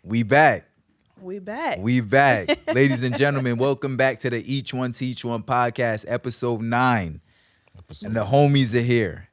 We back. We back. We back. Ladies and gentlemen, welcome back to the E1T1 podcast, episode 9. And the homies are here.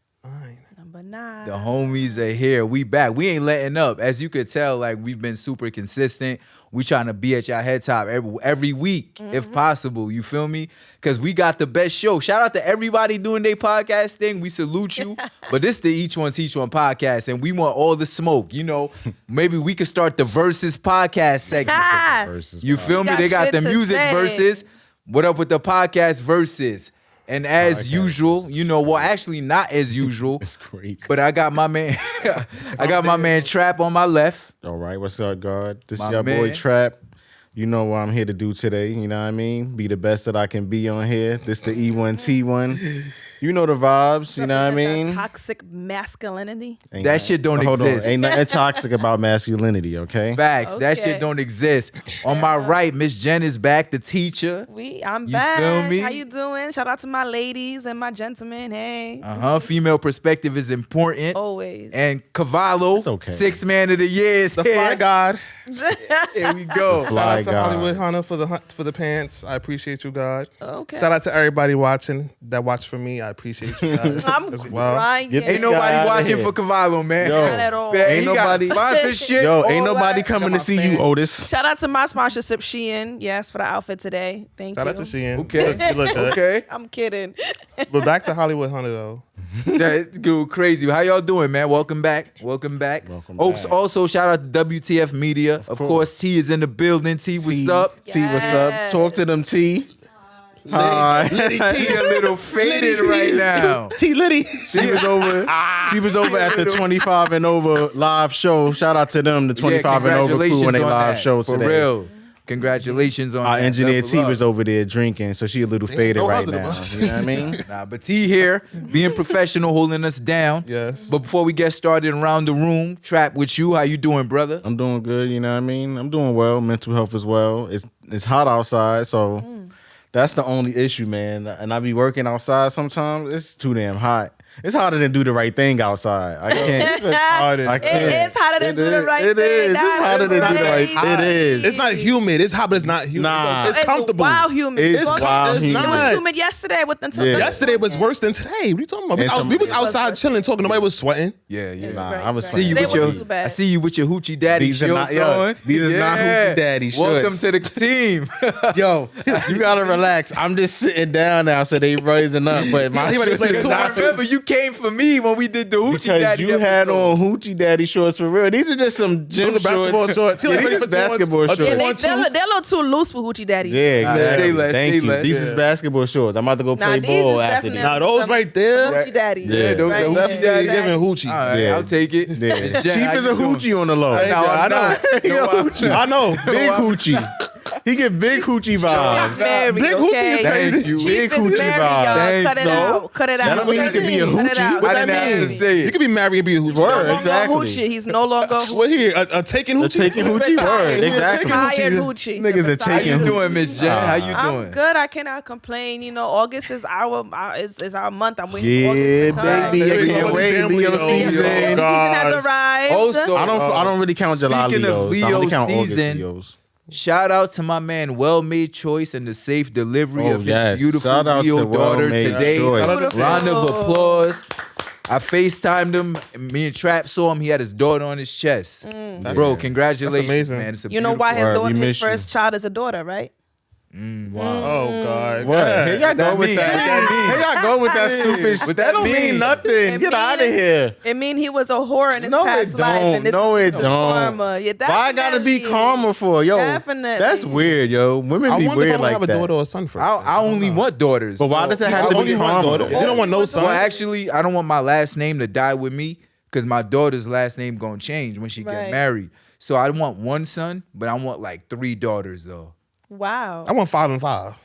Number 9. The homies are here. We back. We ain't letting up. As you could tell, like we've been super consistent. We trying to be at y'all head top every week, if possible. You feel me? Because we got the best show. Shout out to everybody doing their podcast thing. We salute you. But this the E1T1 podcast, and we want all the smoke. You know, maybe we could start the Versus podcast segment. You feel me? They got the music Versus. What up with the podcast Versus? And as usual, you know, well, actually not as usual. It's great. But I got my man, my man Trap on my left. All right, what's up, God? This My is your man. boy Trap. You know what I'm here to do today. You know what I mean? Be the best that I can be on here. This the E1T1. You know the vibes. You know what I mean? Toxic masculinity. That shit don't Hold exist. on. Ain't nothing toxic about masculinity, okay? Facts. That Okay. shit don't exist. On my right, Miss Jen is back, the teacher. I'm You back. feel me? How you doing? Shout out to my ladies and my gentlemen. Hey. Female perspective is important. Always. And Cavallo, It's okay. 6th man of the year is The here. Fly God. Here we go. The Shout Fly out to God. Hollywood Hunter for the pants. I appreciate you, God. Okay. Shout out to everybody watching that watch for me. I appreciate you guys I'm as well. crying. Get Ain't this guy nobody outta watching here. for Cavallo, man. Yo. Not at all. Man, Ain't he got nobody- sponsorship. Yo, all ain't nobody that. coming Got to see my you, fan. Otis. Shout out to my sponsorship, Shein. Yes, for the outfit today. Thank Shout you. out to Shein. Okay. You look good. Okay. I'm kidding. But back to Hollywood Hunter though. That's good, crazy. How y'all doing, man? Welcome back. Welcome back. Welcome Oaks, back. also shout out to WTF Media. Of course, T is in the building. T, what's up? T, what's up? Yes. Talk to them, T. Hi. T a little faded right now. T Liddy. She was over. She was over at the 25 and over live show. Shout out to them, the 25 and over crew on their on live that. show For today. real. Congratulations on Our that. engineer Level T up. was over there drinking, so she a little faded don't right under the now. bus. You know what I mean? Nah, but T here, being professional, holding us down. Yes. But before we get started around the room, Trap with you. How you doing, brother? I'm doing good. You know what I mean? I'm doing well. Mental health as well. It's hot outside, so that's the only issue, man. And I be working outside sometimes. It's too damn hot. It's harder than do the right thing outside. I can't. I It can't. is harder than do the right It thing. is. It's harder than do the right thing. It is. It's not humid. It's hot, but it's not humid. Nah. It's comfortable. Wild humid. It's Fuck wild it. humid. It was Not. humid yesterday with the Yeah. Yesterday was worse than today. What are you talking about? And We was some- outside chilling, talking. Nobody was sweating. Yeah, yeah. Nah, Right, I was right. See you fine. with Today your, wasn't too bad. I see you with your hoochie daddy These are shorts not- yo, on. these is not hoochie daddy Welcome shorts. to the team. Yo, you gotta relax. I'm just sitting down now, so they rising up. But my He ready to play shit is two I not remember you came for me when we did the hoochie because daddy. you had episode. on hoochie daddy shorts for real. These are just some gym Those are basketball shorts. He Yeah, like these ready are for two on- basketball a two shorts. on They're two. a little too loose for Hoochie Daddy. Yeah, Say exactly. less, Thank say you. less. These is basketball shorts. I'm about to go play these ball is after definitely this. Nah, those right there. Hoochie Daddy. Yeah, those Right. are hoochie Definitely daddy. giving hoochie. All right, Yeah. I'll take it. Yeah. Jen, Chief how is a you doing? hoochie on the low. No, I I'm know. not. He a No, I'm hoochie. I know. Big hoochie. He get big hoochie vibes. Married, Big hoochie okay? is Thank crazy. you. Chief Big is hoochie married, vibe. y'all. Thank Cut it you. out. Cut it out. That don't mean he can be a Cut it hoochie. out. What I that didn't have mean? to say You it. could be married and be a hoochie. Word. No longer Exactly. Hoochie. He's no longer Hoochie. What here? A taking A hoochie? taking hoochie retired. word. Exactly. Retired Hoochie. Niggas are Retired. How you taking doing, Miss Jen? How you I'm doing? good. I cannot complain. You know, August is our month. I'm waiting Yeah, for August to come. baby. There we Yeah, go. wait, Damn Leo Leo. season. The season has arrived. Also, I don't really count July Speaking of Leos. I only Leo count August season, Leos. shout out to my man, Well-Made Choice, and the safe delivery Oh, of his yes. beautiful Shout out Leo to daughter Well-Made today. Choice. Shout out to Round of Beautiful. applause. I FaceTimed him. Me and Trap saw him. He had his daughter on his chest. Bro, congratulations, That's amazing. man. It's a You know why his Word, we daughter, his miss you. first child is a daughter, right? Oh God. What? Here y'all go That with mean? that. Here y'all go with that stupid shit. What That that don't mean? mean nothing. It Get out of mean- here. It mean he was a whore in his No, past it life. don't. And this No, is it don't. karma. Yeah, Why I gotta be definitely. karma for? Yo, Definitely. that's weird, yo. Women I be wonder if weird I'm gonna like have a that. daughter or a son first. I only want daughters. But why does it have I to only be want karma? daughter. You don't want no son. Well, actually, I don't want my last name to die with me because my daughter's last name gonna change when she get Right. married. So I want one son, but I want like 3 daughters though. Wow. I want 5 and 5.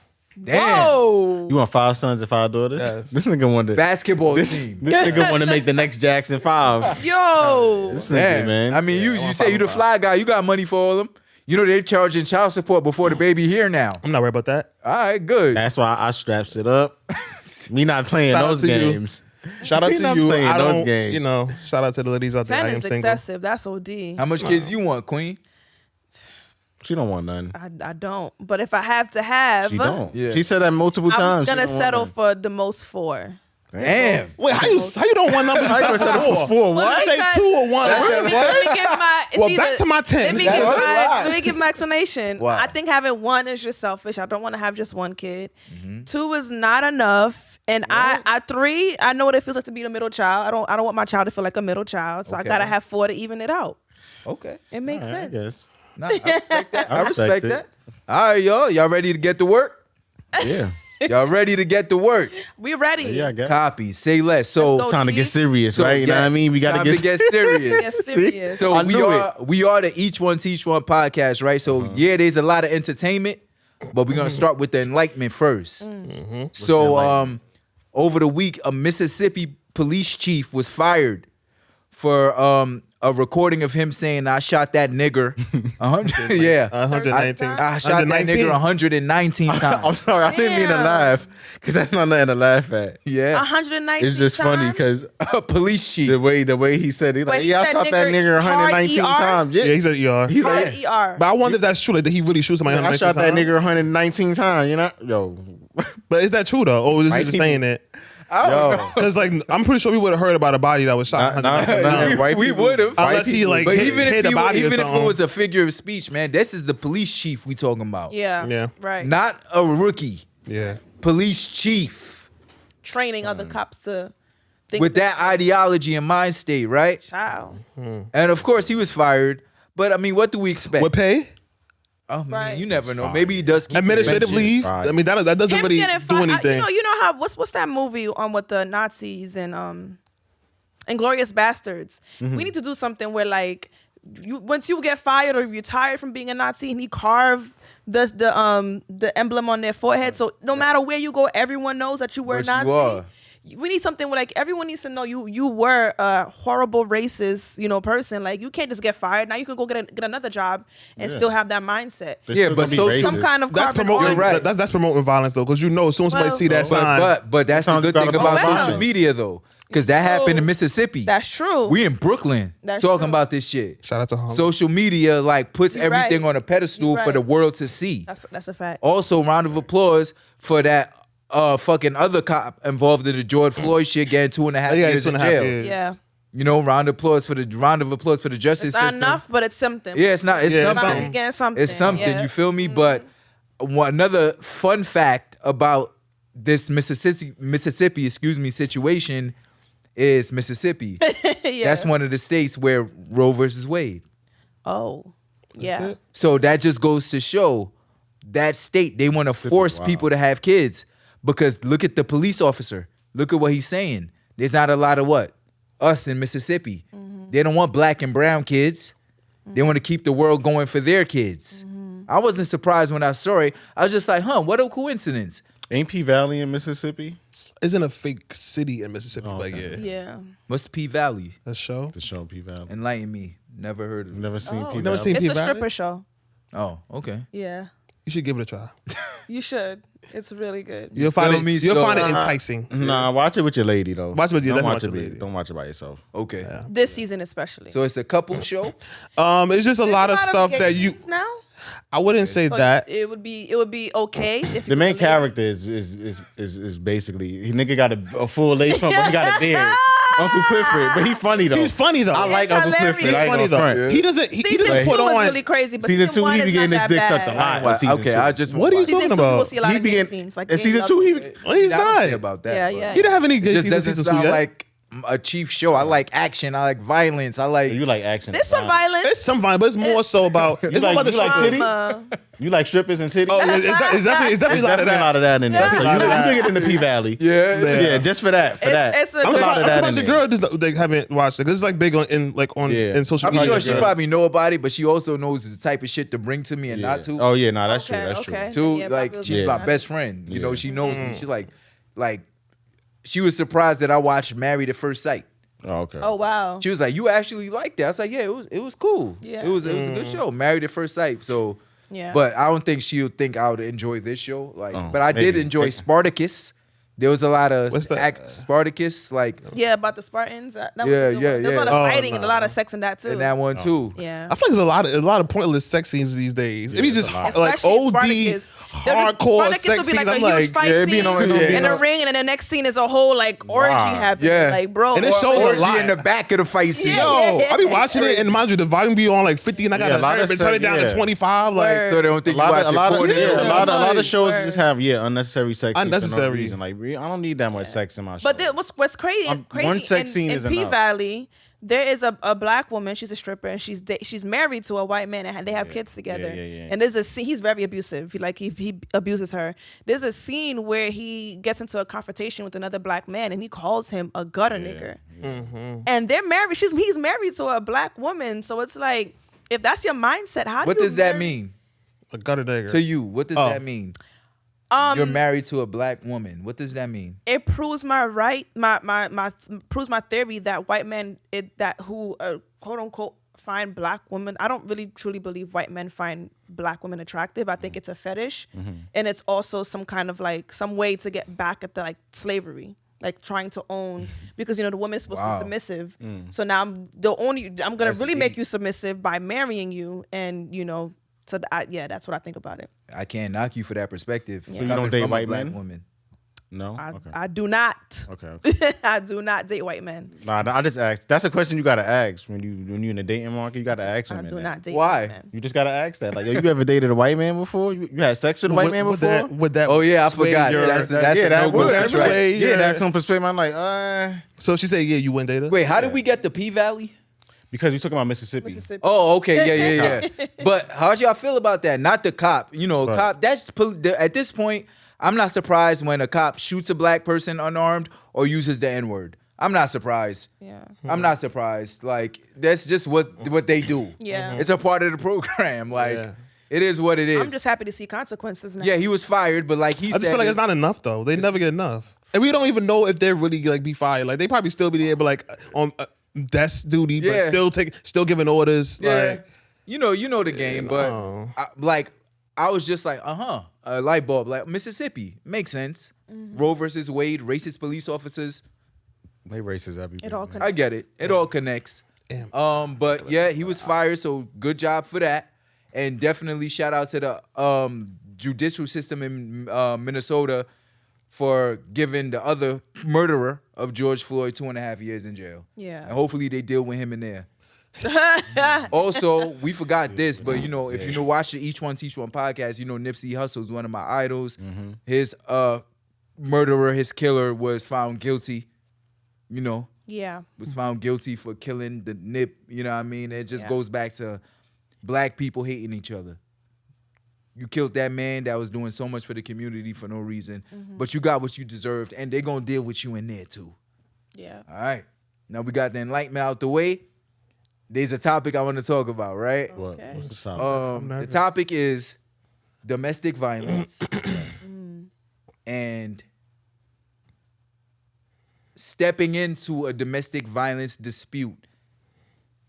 Damn. Whoa. You want 5 sons and 5 daughters? Yes. This nigga wanted. Basketball This team. nigga want to make the next Jackson 5. Yo. This nigga, Damn. man. I mean, Yeah, I you want say you the 5 and fly guy. You got money for all them. You know they charging child support before the baby here now. I'm not worried about that. All right, good. That's why I straps it up. Me not playing Shout out those to you. games. Shout out He to not you. playing I those don't, games. you know, shout out to the ladies out there. 10 I am is single. excessive. That's OD. How much kids you want, Queen? She don't want none. I don't. But if I have to have, She don't. Yeah. She said that multiple I times. was gonna She don't want settle none. for the most 4. Damn. Wait, how you don't want numbers? How you gonna settle for 4? Well, What? Say because- 2 or 1. Let me give my. it's Well, either- back to my 10. Let me That's give what my. it is. Let me give my explanation. Wow. I think having 1 is just selfish. I don't want to have just 1 kid. 2 is not enough. And I 3, I know what it feels like to be a middle child. I don't want my child to feel like a middle child. So I Okay. gotta have 4 to even it out. Okay. It makes All right, I sense. guess. Nah, I respect that. I I respect respect it. that. All right, y'all. Y'all ready to get to work? Yeah. Y'all ready to get to work? We ready. Yeah, I guess. Copy. Say less. So Let's go. Time to get serious, So, right? You know what I yes, mean? We got time to to get serious. Yes, serious. So I we knew are the E1T1 podcast, right? So yeah, there's a lot of entertainment, but we're gonna start with the enlightenment first. So over the week, a Mississippi police chief was fired for a recording of him saying, "I shot that nigger." 100, yeah. 119. I shot that nigger 119 I'm times. sorry, I didn't mean to Damn. laugh because that's not nothing to laugh at. Yeah, 119. It's just funny times? because a police chief. the way he said it, But like, he yeah, I said shot that nigger nigger 119 ER? times. Yeah, he said ER. He's Hard like, ER. But I wonder if that's true. Like, did he really shoot somebody? I shot that nigger 119 times. You know, yo, But is that true though, or is he White just people- saying it? I don't yo. know. Because like I'm pretty sure we would have heard about a body that was shot. Nah, 119 nah, times. white we people- would've. white Unless he, people- like, But hit- even hit if a body or it something. was a figure of speech, man, this is the police chief we talking about. Yeah. Yeah. Right. Not a rookie. Yeah. Police chief Training other cops to think with that ideology and mind state, right? child. And of course, he was fired. But I mean, what do we expect? What pay? Oh, man, Right. you never know. Fine. Maybe he does keep his Administrative pension. leave. Right. I mean that doesn't Him really getting do fired- anything. you know how what's that movie on with the Nazis and Inglorious Bastards? Mm-hmm. We need to do something where like once you get fired or retired from being a Nazi and he carved the emblem on their forehead, so no matter where you go, everyone knows that you were a What you Nazi. are. We need something where like everyone needs to know you were a horrible racist person. Like you can't just get fired. Now you can go get another job and Yeah. still have that mindset. They're Yeah, still but gonna be so- racist. Some kind of That's carbon promoting. on- right. That's promoting violence though, because as soon as somebody Well, see that sign, But that's the Sometimes good you thing gotta about balance. social media, though, because that happened in True. Mississippi. That's true. We in Brooklyn That's talking true. about this shit. shout out to Harlem. Social media like puts You're everything right. on a pedestal You're for the right. world to see. That's a fact. Also, round of applause for that fucking other cop involved in the George Floyd shit getting 2.5 Yeah, years in 2.5 jail. years. Yeah. You know, round of applause for the justice It's not system. enough, but it's something. Yeah, it's not. It's Yeah, it's something. something. Again, something. It's something. Yeah. You feel me? But another fun fact about this Mississippi, situation is Mississippi. Yeah. That's one of the states where Roe versus Wade. Oh. Yeah. it. So that just goes to show that state, they want to force wow. people to have kids because look at the police officer. Look at what he's saying. There's not a lot of what? Us in Mississippi. They don't want black and brown kids. They want to keep the world going for their kids. I wasn't surprised when I saw it. I was just like, what a coincidence. Ain't P Valley in Mississippi? Isn't a fake city in Mississippi, but yeah, Yeah. What's P Valley? a show. The show P Valley. Enlighten me. Never heard of it. Never seen Oh. P Never Valley. seen It's P a Valley? stripper show. Oh, okay. Yeah. You should give it a try. You should. It's really good. You'll find feel it. me? You'll So- find it enticing. Nah, watch it with your lady though. Watch it with your- Don't definitely watch watch it it. with your lady. Don't watch it by yourself. Okay. This season especially. So it's a couple show? It's just a There's lot of stuff gay that you. scenes now. I wouldn't say So that. it would be okay if The you main believe- character is basically he nigga got a full lace front, but he got a beard. Uncle Clifford, but he funny though. He's funny though. I like It's Uncle hilarious. Clifford. I ain't funny gonna front. though. He doesn't. He Season doesn't 2 put was on. really crazy, but Season season 2, 1 he be is getting his not dick that sucked a bad. lot. Well, in season okay, 2. I just What are you Season talking 2 about? we'll see a lot He of gay began scenes. Like in gay season love 2. He stories. oh, he's I don't not. care about that. Yeah, but yeah. He didn't have any It good just season doesn't 2 sound yet. like a chief show. I like action. I like violence. I like. You like action? There's some violence. It's some vibe, but it's more so about. It's more like- about the you like titties. titties? You like strippers and titties? Oh, it's definitely a lot of Definitely a lot that. of that in there. Yeah. So you can get in the P Valley. Yeah. Just for that. It's a- I'm There's a lot of that surprised in the there. girl just they haven't watched it. 'Cause it's like big on Yeah. in social I'm media. sure she probably know about it, but she also knows the type of shit to bring to me and not to. Oh yeah, nah, that's true. Okay, That's okay. true. Too, Yeah, like probably she's yeah. my best friend. You know, Yeah. she knows me. She's like, she was surprised that I watched Married at First Sight. Oh, okay. Oh wow. She was like, "You actually liked that?" I was like, "Yeah, it was cool. Yeah. It was a good show, Married at First Sight." So, Yeah. but I don't think she'll think I would enjoy this show. Like, Oh, but I did maybe. enjoy Spartacus. There was a lot of What's that? Spartacus, like Yeah, about the Spartans. That was Yeah, a good yeah, one. There's a lot of yeah. fighting Oh, and a no. lot of sex in that too. in that one too. Yeah. I feel like there's a lot of pointless sex scenes these days. It be just like Especially OD Spartacus. They're just- hardcore Spartacus sex will be scenes. like a I'm huge like, fight yeah, it be scene no- in a ring, and then the next scene is a whole like orgy happening. Yeah. Like, bro, And it shows a Orgy lot. in the back of the fight scene. Yeah. yo, I be watching it, and mind you, the volume be on like 50, and I Yeah, a lot gotta of turn it sex, down yeah. to 25. Like, Word. So they don't A think lot, you of, watching a, lot of, porn. yeah, a lot of like, shows word. just have unnecessary sex scenes for no Unnecessary. reason. Like I don't need that much sex in my show. But what's crazy? One sex in, scene in is P enough. Valley, there is a black woman. She's a stripper, and she's married to a white man, and they have kids together. yeah. And there's a scene. He's very abusive. He abuses her. There's a scene where he gets into a confrontation with another black man, and he calls him a gutter nigger. And they're married. He's married to a black woman. So it's like, if that's your mindset, how What do you does that marry- mean a gutter nigger. to you? What does that mean? You're married to a black woman. What does that mean? It proves proves my theory that white men who quote unquote find black women. I don't really truly believe white men find black women attractive. I think it's a fetish, and it's also some kind of like some way to get back at the like slavery, like trying to own, because the woman is supposed to be submissive. So now I'm gonna really make you submissive by marrying you, and So that's what I think about it. I can't knock you for that perspective. So you Coming don't date from a white black men? woman. No. I do not. Okay. I do not date white men. Nah, I just asked. That's a question you gotta ask when you in the dating market. You gotta ask I women do that. not date Why? white men. You just gotta ask that. Like, yo, you ever dated a white man before? You had sex with a white man before? Would that Oh yeah, I sway forgot. your- That's that a no-go would contract. sway your- that's some perspective. I'm like, So she said, yeah, you wouldn't date her? Wait, how did we get to P Valley? because we talking about Mississippi. Oh, okay, yeah. But how y'all feel about that? Not the cop. Right. Cop. At this point, I'm not surprised when a cop shoots a black person unarmed or uses the N-word. I'm not surprised. Yeah. I'm not surprised. Like, that's just what they do. Yeah. It's a part of the program. Like, Yeah. it is what it is. I'm just happy to see consequences now. Yeah, he was fired, but like he I said, just feel like it's not enough though. They never get enough, and we don't even know if they're really like be fired. Like they probably still be there, but like on desk duty, Yeah. but still giving orders. Yeah, Like, you know the game, but no. I was just like, a light bulb. Like Mississippi makes sense. Roe versus Wade, racist police officers. They racist everywhere. It all man. connects. I get it. It all connects. Damn. But yeah, he was fired, so good job for that. And definitely shout out to the judicial system in Minnesota for giving the other murderer of George Floyd 2.5 years in jail. Yeah. And hopefully they deal with him in there. Also, we forgot this, but if you watch the E1T1 podcast, Nipsey Hussle is one of my idols. His murderer, his killer was found guilty. Yeah. Was found guilty for killing the Nip. You know what I mean? It just goes back to black people hating each other. You killed that man that was doing so much for the community for no reason, but you got what you deserved, and they're gonna deal with you in there too. Yeah. All right. Now we got the enlightenment out the way. There's a topic I want to talk about, right? What? Okay. What's the topic? The topic is domestic violence and stepping into a domestic violence dispute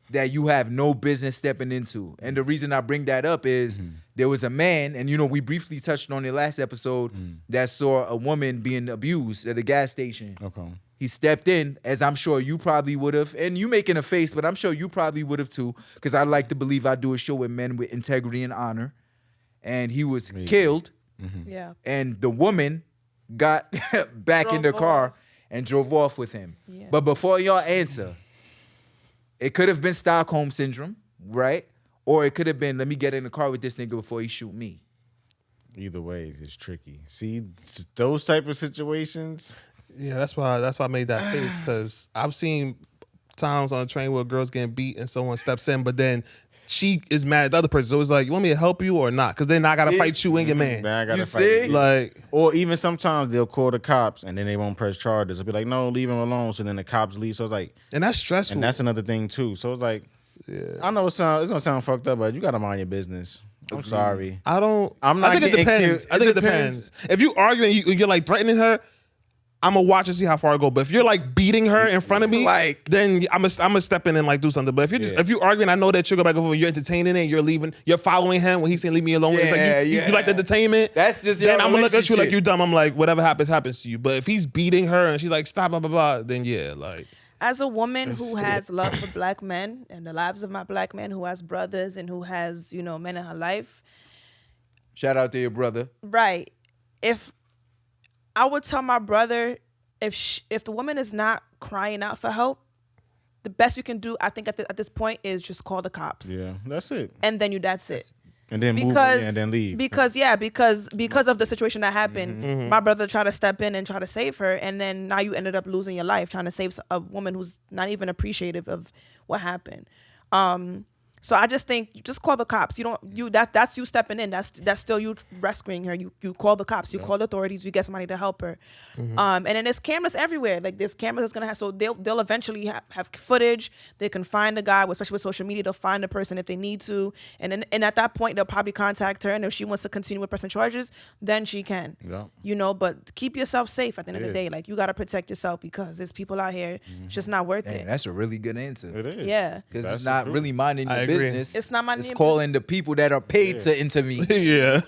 that you have no business stepping into. And the reason I bring that up is there was a man, and we briefly touched on it last episode, that saw a woman being abused at a gas station. Okay. He stepped in, as I'm sure you probably would have, and you making a face, but I'm sure you probably would have too, because I like to believe I do a show with men with integrity and honor. And he was killed, Yeah. and the woman got back in the Drove car off. and drove off with him. Yeah. But before y'all answer, it could have been Stockholm Syndrome, right? Or it could have been, let me get in the car with this nigga before he shoot me. Either way, it's tricky. See, those type of situations. Yeah, that's why I made that face, because I've seen times on a train where girls getting beat and someone steps in, but then she is mad at the other person. So it's like, you want me to help you or not? Because then I gotta fight you and your man. Then I gotta You fight see? you. Like, Or even sometimes they'll call the cops and then they won't press charges. They'll be like, no, leave him alone. So then the cops leave. So it's like, and that's stressful. and that's another thing too. So it's like, I know it's gonna sound fucked up, but you gotta mind your business. I'm sorry. I'm not. I'm I not think it getting depends. killed. I think It it depends. If you arguing, you're like threatening her. I'm gonna watch and see how far I go. But if you're like beating her in front of me, Like- then I'm gonna step in and like do something. But if you're just if you're arguing, I know that you're going back and forth, you're entertaining it, you're leaving, you're following him when he's saying leave me alone. It's like you like the entertainment. That's just your then I'm gonna look at you like relationship. you dumb. I'm like, whatever happens to you. But if he's beating her and she's like, stop, blah, blah, blah, then yeah, like. As a woman who has love for black men and the lives of my black men, who has brothers and who has, men in her life. Shout out to your brother. Right. If I would tell my brother, if the woman is not crying out for help, the best you can do, I think at this point, is just call the cops. Yeah, that's it. And then that's it. And then move and then leave. Because of the situation that happened, my brother tried to step in and try to save her, and then now you ended up losing your life trying to save a woman who's not even appreciative of what happened. So I just think you just call the cops. That's you stepping in. That's still you rescuing her. You call the cops. You call the authorities. You get somebody to help her. And then there's cameras everywhere. Like there's cameras that's gonna have. So they'll eventually have footage. They can find the guy, especially with social media. They'll find the person if they need to. And at that point they'll probably contact her. And if she wants to continue with pressing charges, then she can. Yeah. But keep yourself safe at the end of the day. Like you gotta protect yourself because there's people out here. It's just not worth it. That's a really good answer. It is. Yeah. Because That's it's not the really minding your agree. business. It's not minding It's your calling the people that are paid to intervene. Yeah.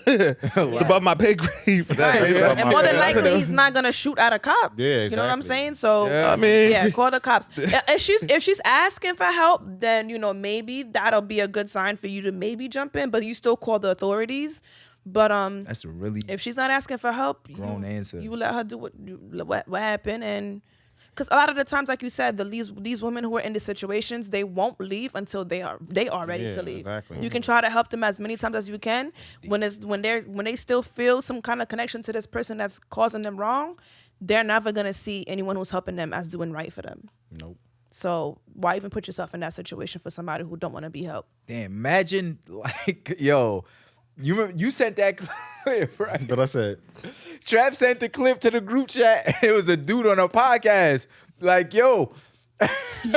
Above my pay grade for that. Right. Yeah. And more than likely, he's not gonna shoot at a cop. Yeah, You know what I'm exactly. saying? So Yeah. I mean, call the cops. If she's asking for help, then maybe that'll be a good sign for you to maybe jump in. But you still call the authorities. But That's a really if she's not asking for help, grown answer. you let her do what happened. And because a lot of the times, like you said, these women who are in these situations, they won't leave until they are ready to leave. Exactly. You can try to help them as many times as you can. When they still feel some kind of connection to this person that's causing them wrong, they're never gonna see anyone who's helping them as doing right for them. Nope. So why even put yourself in that situation for somebody who don't want to be helped? Damn, imagine you sent that clip, right? But I said, Trav sent the clip to the group chat, and it was a dude on a podcast. Like, Yeah,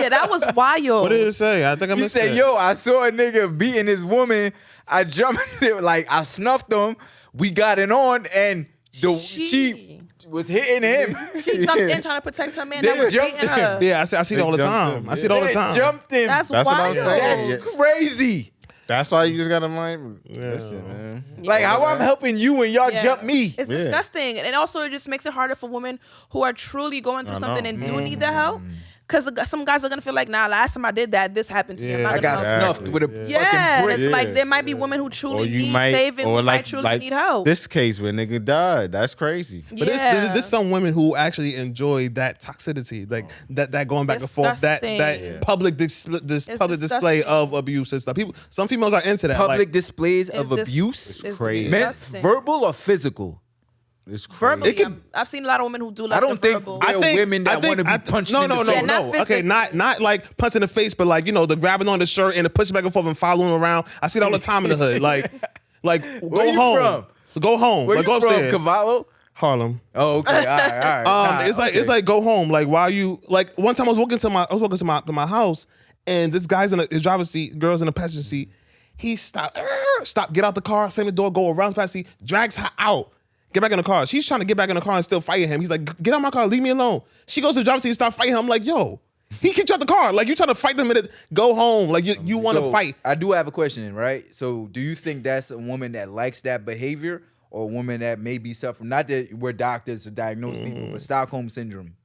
that was wild. what did it say? I think I he missed said, it. I saw a nigga beating his woman. I jumped, I snuffed him. We got it on, and she was hitting him. She jumped in trying to protect her man They that was jumped beating her. Yeah, I see it all the jumped time. him. I see it all the They time. jumped him. That's That's what I'm wild. saying. That's crazy. that's why you just gotta mind. Listen, man. Like how I'm helping you when y'all Yeah. jump me. It's Yeah. disgusting. And also it just makes it harder for women who are truly going through something and do need the help. Because some guys are going to feel like, nah, last time I did that, this happened to me. I'm Yeah. not I got gonna help. snuffed with a Yeah, fucking and brick. it's like Yeah. there might be women who truly Or you need might, saving, or who might like truly need help. this case where nigga died. That's crazy. But there's some women who actually enjoy that toxicity, like that going back and forth, that Disgusting. public public display disgusting. of abuse and stuff. Some females are into that. Public like, displays It's of abuse. it's crazy. disgusting. Verbal or physical? It's crazy. Verbally, I've seen a lot of women who do like I don't the think verbal. there are women that want to be punched in the face. Yeah, not Okay, physically. not like punching in the face, but like the grabbing on the shirt and the pushing back and forth and following around. I see it all the time in the hood. Like Where go you home, go home, Where like you go from, upstairs. Cavallo? Harlem. Oh, okay. All right. Nah, It's okay. like go home. Like while you like one time I was walking to my house and this guy's in his driver's seat, girl's in the passenger seat. He stopped, get out the car, slam the door, go around the passenger seat, drags her out. Get back in the car. She's trying to get back in the car and still fighting him. He's like, get out of my car, leave me alone. She goes to the driver's seat and start fighting him. I'm like, yo, he kicked you out the car. Like you trying to fight them minute, go home. Like you want to So, fight. I do have a question, right? So do you think that's a woman that likes that behavior or a woman that may be suffering, not that we're doctors to diagnose people, but Stockholm syndrome?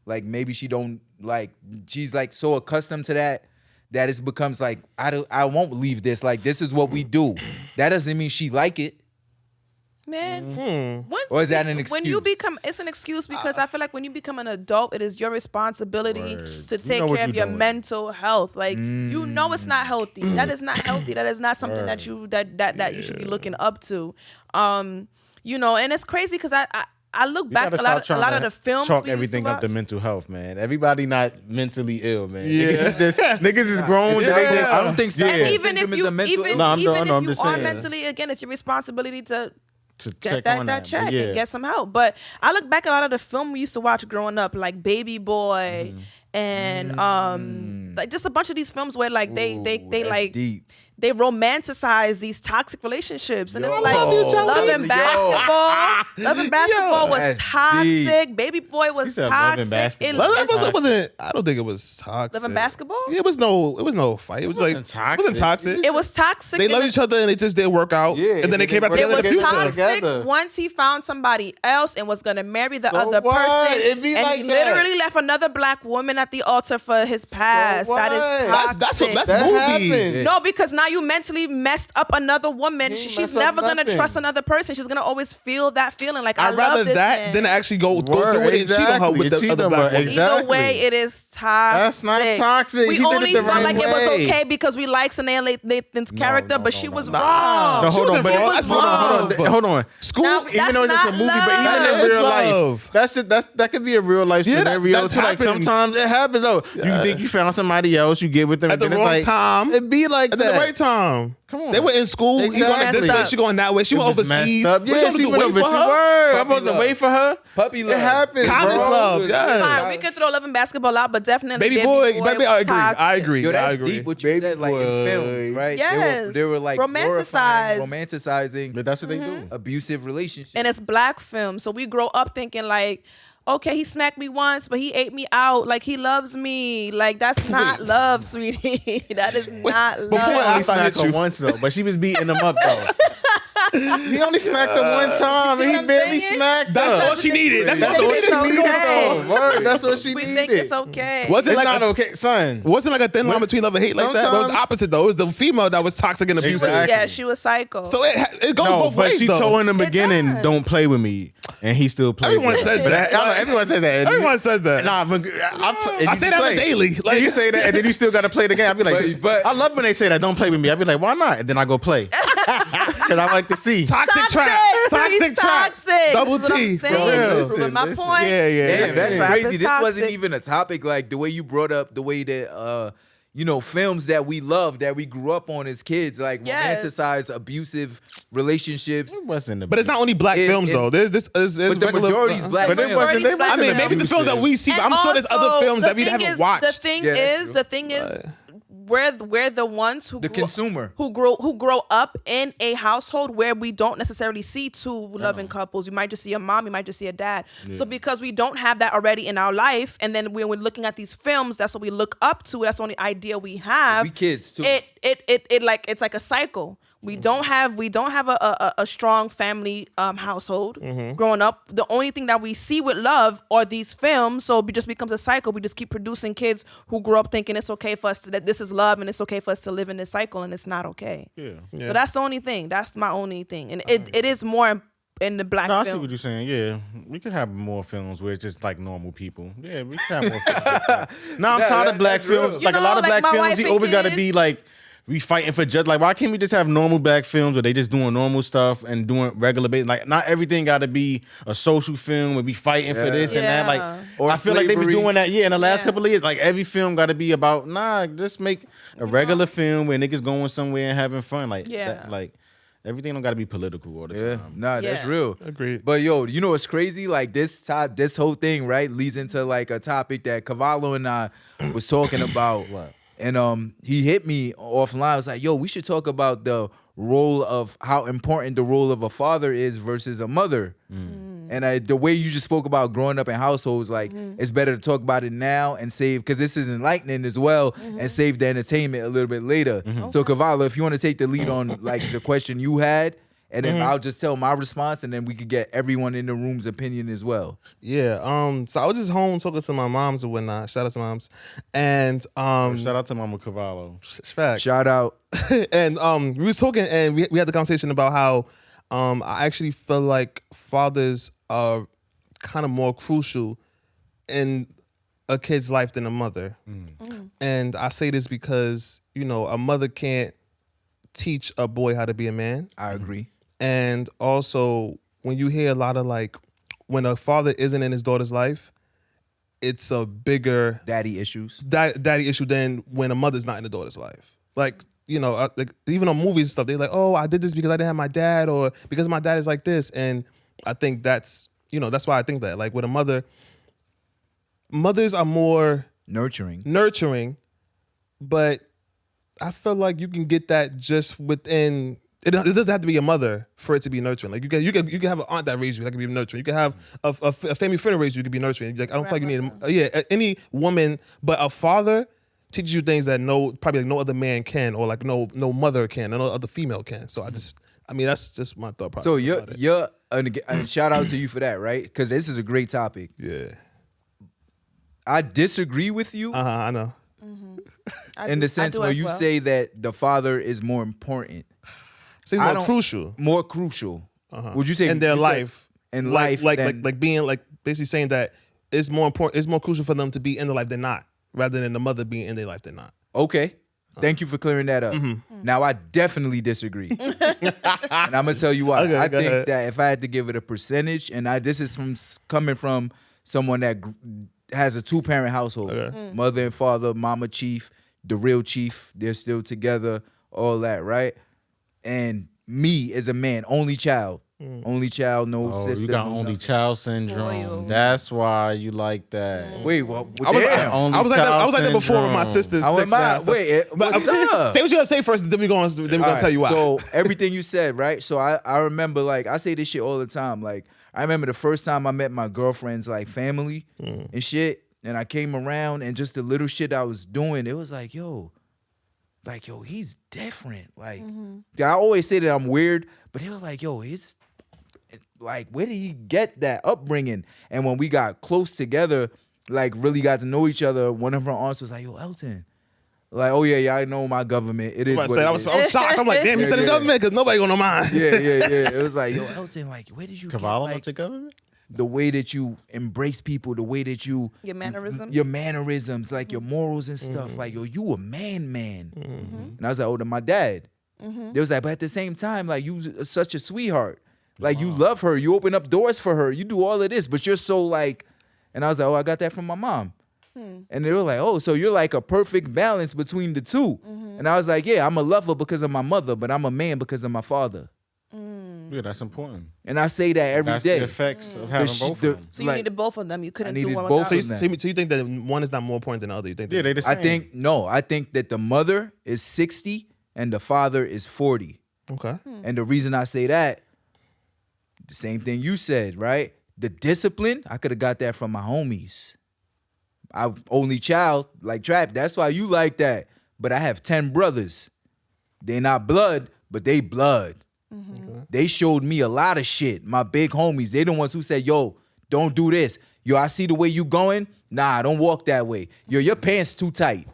Like maybe she don't like, she's like so accustomed to that it becomes like, I won't leave this. Like this is what we do. That doesn't mean she like it. Man, Or is that an When you excuse? become, it's an excuse because I feel like when you become an adult, it is your responsibility to take know what care of you're your doing. mental health. Like you know, it's not healthy. That is not healthy. That is not something that you you should be looking up to. And it's crazy because I look back a lot of the films. Chalk we used to everything up to watch. mental health, man. Everybody not mentally ill, man. Yeah. Niggas is grown. Yeah. They just- I don't think so. Yeah. And even Syndrome if is you a mental even, No, I'm even no, I'm if you just are saying. mentally, again, it's your responsibility to to get check on that check Yeah. and get some help. But I look back at a lot of the film we used to watch growing up, like Baby Boy and like just a bunch of these films where like they Ooh, that's like deep. they romanticize these toxic relationships, and it's like Yo. Love and Basketball. Love and Basketball was That's toxic. deep. Baby Boy was said Love and toxic. Basketball. It wasn't. I don't think it was toxic. Love and Basketball. Yeah, it was no fight. It was like wasn't toxic. It wasn't toxic. It was toxic. They in loved the- each other and it just didn't work out. Yeah, and then they came back but together It in was the future. toxic Together. once he found somebody else and was gonna marry the So other what? person. It be and like he that. literally left another black woman at the altar for his past. That is what? toxic. That's That movie. happened. No, because now you mentally messed up another woman. He ain't She's messed up never gonna nothing. trust another person. She's gonna always feel that feeling like I I'd love rather this that man. than actually go Word, through it and cheat on her with exactly. the other black woman. Exactly. Either way, it is toxic. That's not toxic. We He did it only the felt right like it was way. okay because we like Sanaa Lathan's character, but she was wrong. No, She hold was on, but involved. hold That's on, love. hold on. School, Now, even though it's that's just a movie, not but even love. in real That is life, love. that could be a real life Yeah, scenario that too. Like happens. sometimes it happens. Oh, you think you found somebody else, you get with them At the and then wrong it's like, time. It be like At that. the right time. Come on. They were in school. He going Exactly. this way, she going that way. She It went was overseas. messed up. What, Yeah, you she supposed went to wait for overseas. her? Word. I'm Puppy supposed to love. wait for her. Puppy love. It happens, College bro. love, yes. Fine, we could throw Love and Basketball out, but definitely Baby boy, was I agree. I toxic. agree. Yo, I that's agree. deep what you Baby said, like in boy. films, right? Yes. They were like Romanticized. romanticizing But that's what they Mm-hmm. do. abusive relationships. And it's black film, so we grow up thinking like, okay, he smacked me once, but he ate me out. Like he loves me. Like that's not love, sweetie. That is not He before love. only After I smacked hit her you. once though, but she was beating him up though. He only smacked her one time, You see and he what I'm barely saying? smacked That's her. all she needed. That's That's all what she she needed. needed okay. though. Word, that's what she We needed. think it's okay. Was it It's like not okay, son. Wasn't like a thin line between love and hate like that. But it was Sometimes- opposite though. It was the female that was toxic and abusive. Exactly. Yeah, she was psycho. So it goes No, both but ways she though. told in the beginning, does. "Don't play with me," and he still played. Everyone with her. says But that. I know everyone says that. Everyone says that. Nah, but I say that on the daily. Like you say that, and then you still got to play the game. I be like, But- I love when they say that. Don't play with me. I be like, why not? And then I go play because I like to see. Toxic trap. He's Toxic trap. toxic. Double This is what T. I'm For saying. real. You're proving my Listen. point. Yeah, yeah. Damn, that's Trap crazy. is This wasn't toxic. even a topic. Like the way you brought up the way that films that we love, that we grew up on as kids, like Yes. romanticize abusive relationships. It wasn't the But it's not only black films though. There's But the regular- majority's black But it films. wasn't. They Majority's black I mean, wasn't maybe the films that we see, but And I'm sure there's also, other films the that we thing haven't is- watched. The thing Yeah, that's is, true. the thing is, we're the ones who The consumer. who grow up in a household where we don't necessarily see two loving couples. You might just see a mom, you might just see a dad. So because we don't have that already in our life, and then when we're looking at these films, that's what we look up to. That's the only idea we have. We kids too. It's like a cycle. We don't have a strong family household growing up. The only thing that we see with love are these films, so it just becomes a cycle. We just keep producing kids who grow up thinking it's okay for us that this is love and it's okay for us to live in this cycle, and it's not okay. Yeah. So that's the only thing. That's my only thing, and it is more in the black No, I see film. what you're saying. Yeah, we could have more films where it's just like normal people. Yeah, we could have more films like that. No, I'm Yeah, tired of black that's real. films. You Like a know, lot of like black my films, wife we and always got to kids. be like, we fighting for judge. Like, why can't we just have normal black films where they just doing normal stuff and doing regular base? Like, not everything got to be a social film where we fighting for this and that. Like, Yeah. Or I feel like they was slavery. doing that. Yeah, in the last Yeah. couple of years, like every film got to be about just make a regular film where niggas going somewhere and having fun. Like, Yeah. like everything don't got to be political all the Yeah, time. nah, that's Yeah. real. Agreed. But yo, you know what's crazy? Like this whole thing, right, leads into like a topic that Cavallo and I was talking about. What? And he hit me offline. I was like, yo, we should talk about the role of how important the role of a father is versus a mother. And the way you just spoke about growing up in households, like it's better to talk about it now and save, because this is enlightening as well, and save the entertainment a little bit later. So Cavallo, if you want to take the lead on like the question you had, and then I'll just tell my response, and then we could get everyone in the room's opinion as well. Yeah. So I was just home talking to my moms and whatnot. Shout out to moms. And Shout out to Mama Cavallo. fact. Shout out. And we was talking and we had the conversation about how I actually feel like fathers are kind of more crucial in a kid's life than a mother. And I say this because, a mother can't teach a boy how to be a man. I agree. And also, when you hear a lot of like, when a father isn't in his daughter's life, it's a bigger Daddy issues. daddy issue than when a mother's not in the daughter's life. Like, like even on movies and stuff, they're like, oh, I did this because I didn't have my dad, or because my dad is like this. And I think that's why I think that. Like with a mother, mothers are more Nurturing. nurturing, but I feel like you can get that just within. It doesn't have to be a mother for it to be nurturing. Like you can have an aunt that raised you that can be nurturing. You can have a family friend that raised you could be nurturing. Like I don't feel like you need any woman, but a father teaches you things that probably no other man can, or like no mother can, no other female can. So that's just my thought process. So you're and shout out to you for that, right? Because this is a great topic. Yeah. I disagree with you I know. in the sense where you say that the father is more important. Seems more crucial. More crucial. Would you say in their life? In life, like being like basically saying that it's more important. It's more crucial for them to be in their life than not, rather than the mother being in their life than not. Okay. Thank you for clearing that up. Now, I definitely disagree. And I'm going to tell you why. Okay, I go think ahead. that if I had to give it a percentage, and this is coming from someone that has a 2-parent household, mother and father, mama chief, the real chief, they're still together, all that, right? And me as a man, only child, no sister. You got no only nothing. child syndrome. Spoiled. That's why you like that. Wait, well, I was damn. like that before with my sister's. I went my, wait, what's up? Say what you gotta say first, then we're gonna tell you why. So everything you said, right? So I remember, like, I say this shit all the time. Like, I remember the first time I met my girlfriend's like family and shit, and I came around and just the little shit I was doing, it was like, yo, he's different. Like, I always say that I'm weird, but it was like, yo, he's like, where did he get that upbringing? And when we got close together, like really got to know each other, one of her aunts was like, yo, Elton. Like, oh yeah, I know my government. It is what I was shocked. I'm like, damn, you said the government because nobody gonna know mine. Yeah. It was like, yo, Elton, like, where did you get like, the government? the way that you embrace people, the way that you Your mannerisms? your mannerisms, like your morals and stuff. Like, yo, you a man. And I was like, oh, to my dad. They was like, but at the same time, like, you such a sweetheart. Like, you love her. You open up doors for her. You do all of this, but you're so like, and I was like, oh, I got that from my mom. And they were like, oh, so you're like a perfect balance between the two. And I was like, yeah, I'm a lover because of my mother, but I'm a man because of my father. Yeah, that's important. And I say that every That's day. the effects of having both of them. So you like, needed both of them. You couldn't do needed one both without. of them. So you think that one is not more important than the other? You think? Yeah, they the same. I think that the mother is 60 and the father is 40. Okay. And the reason I say that, the same thing you said, right? The discipline, I could have got that from my homies. I'm only child, like Trap. That's why you like that. But I have 10 brothers. They not blood, but they blood. Mm-hmm. They showed me a lot of shit. My big homies, they the ones who said, yo, don't do this. Yo, I see the way you going. Nah, don't walk that way. Yo, your pants too tight.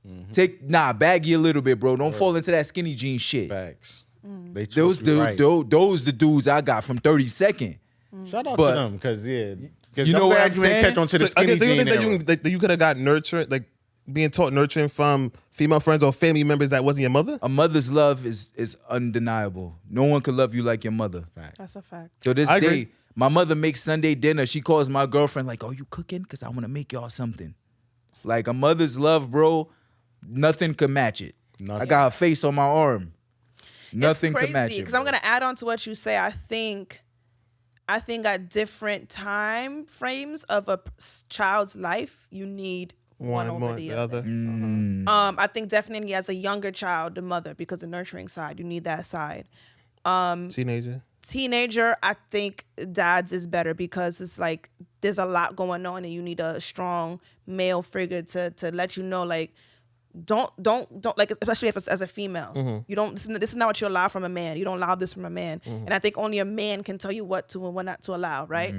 Baggy a little bit, bro. Don't fall into that skinny jean shit. Facts. They Those the dudes I got from 32nd. Shout out But- to them, because You know what I'm saying? Catch on to the So, skinny so you jean think that you could have got nurtured, like being taught nurturing from female friends or family members that wasn't your mother? A mother's love is undeniable. No one could love you like your mother. That's a fact. So this I day, agree. my mother makes Sunday dinner. She calls my girlfriend like, oh, you cooking? Because I want to make y'all something. Like a mother's love, bro, nothing could match it. Nothing. I got her face on my arm. Nothing it's could match crazy it. because I'm bro. gonna add on to what you say. I think at different time frames of a child's life, you need one over the other. I think definitely as a younger child, the mother, because the nurturing side, you need that side. Teenager, I think dad's is better because it's like there's a lot going on and you need a strong male figure to let you know, like, don't like, especially if it's as a female, you don't, this is not what you allow from a man. You don't allow this from a man. And I think only a man can tell you what to and what not to allow, right?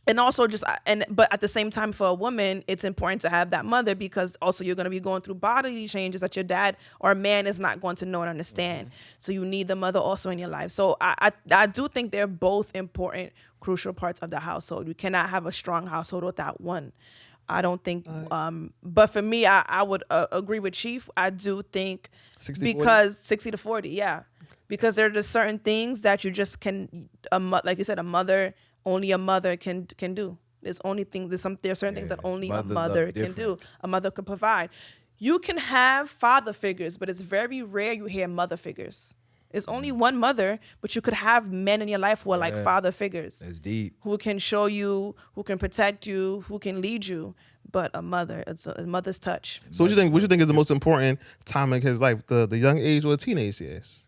And also but at the same time, for a woman, it's important to have that mother because also you're going to be going through bodily changes that your dad or a man is not going to know and understand. So you need the mother also in your life. So I do think they're both important, crucial parts of the household. You cannot have a strong household without one. I don't think, but for me, I would agree with Chief. I do think 60-40? 60 to 40, yeah. Because there are just certain things that you just like you said, only a mother can do. There's certain things that only a mother can do. A mother can provide. You can have father figures, but it's very rare you hear mother figures. It's only one mother, but you could have men in your life who are like father figures. That's deep. Who can show you, who can protect you, who can lead you. But a mother, it's a mother's touch. So what you think? What you think is the most important time in his life? The young age or the teenage years?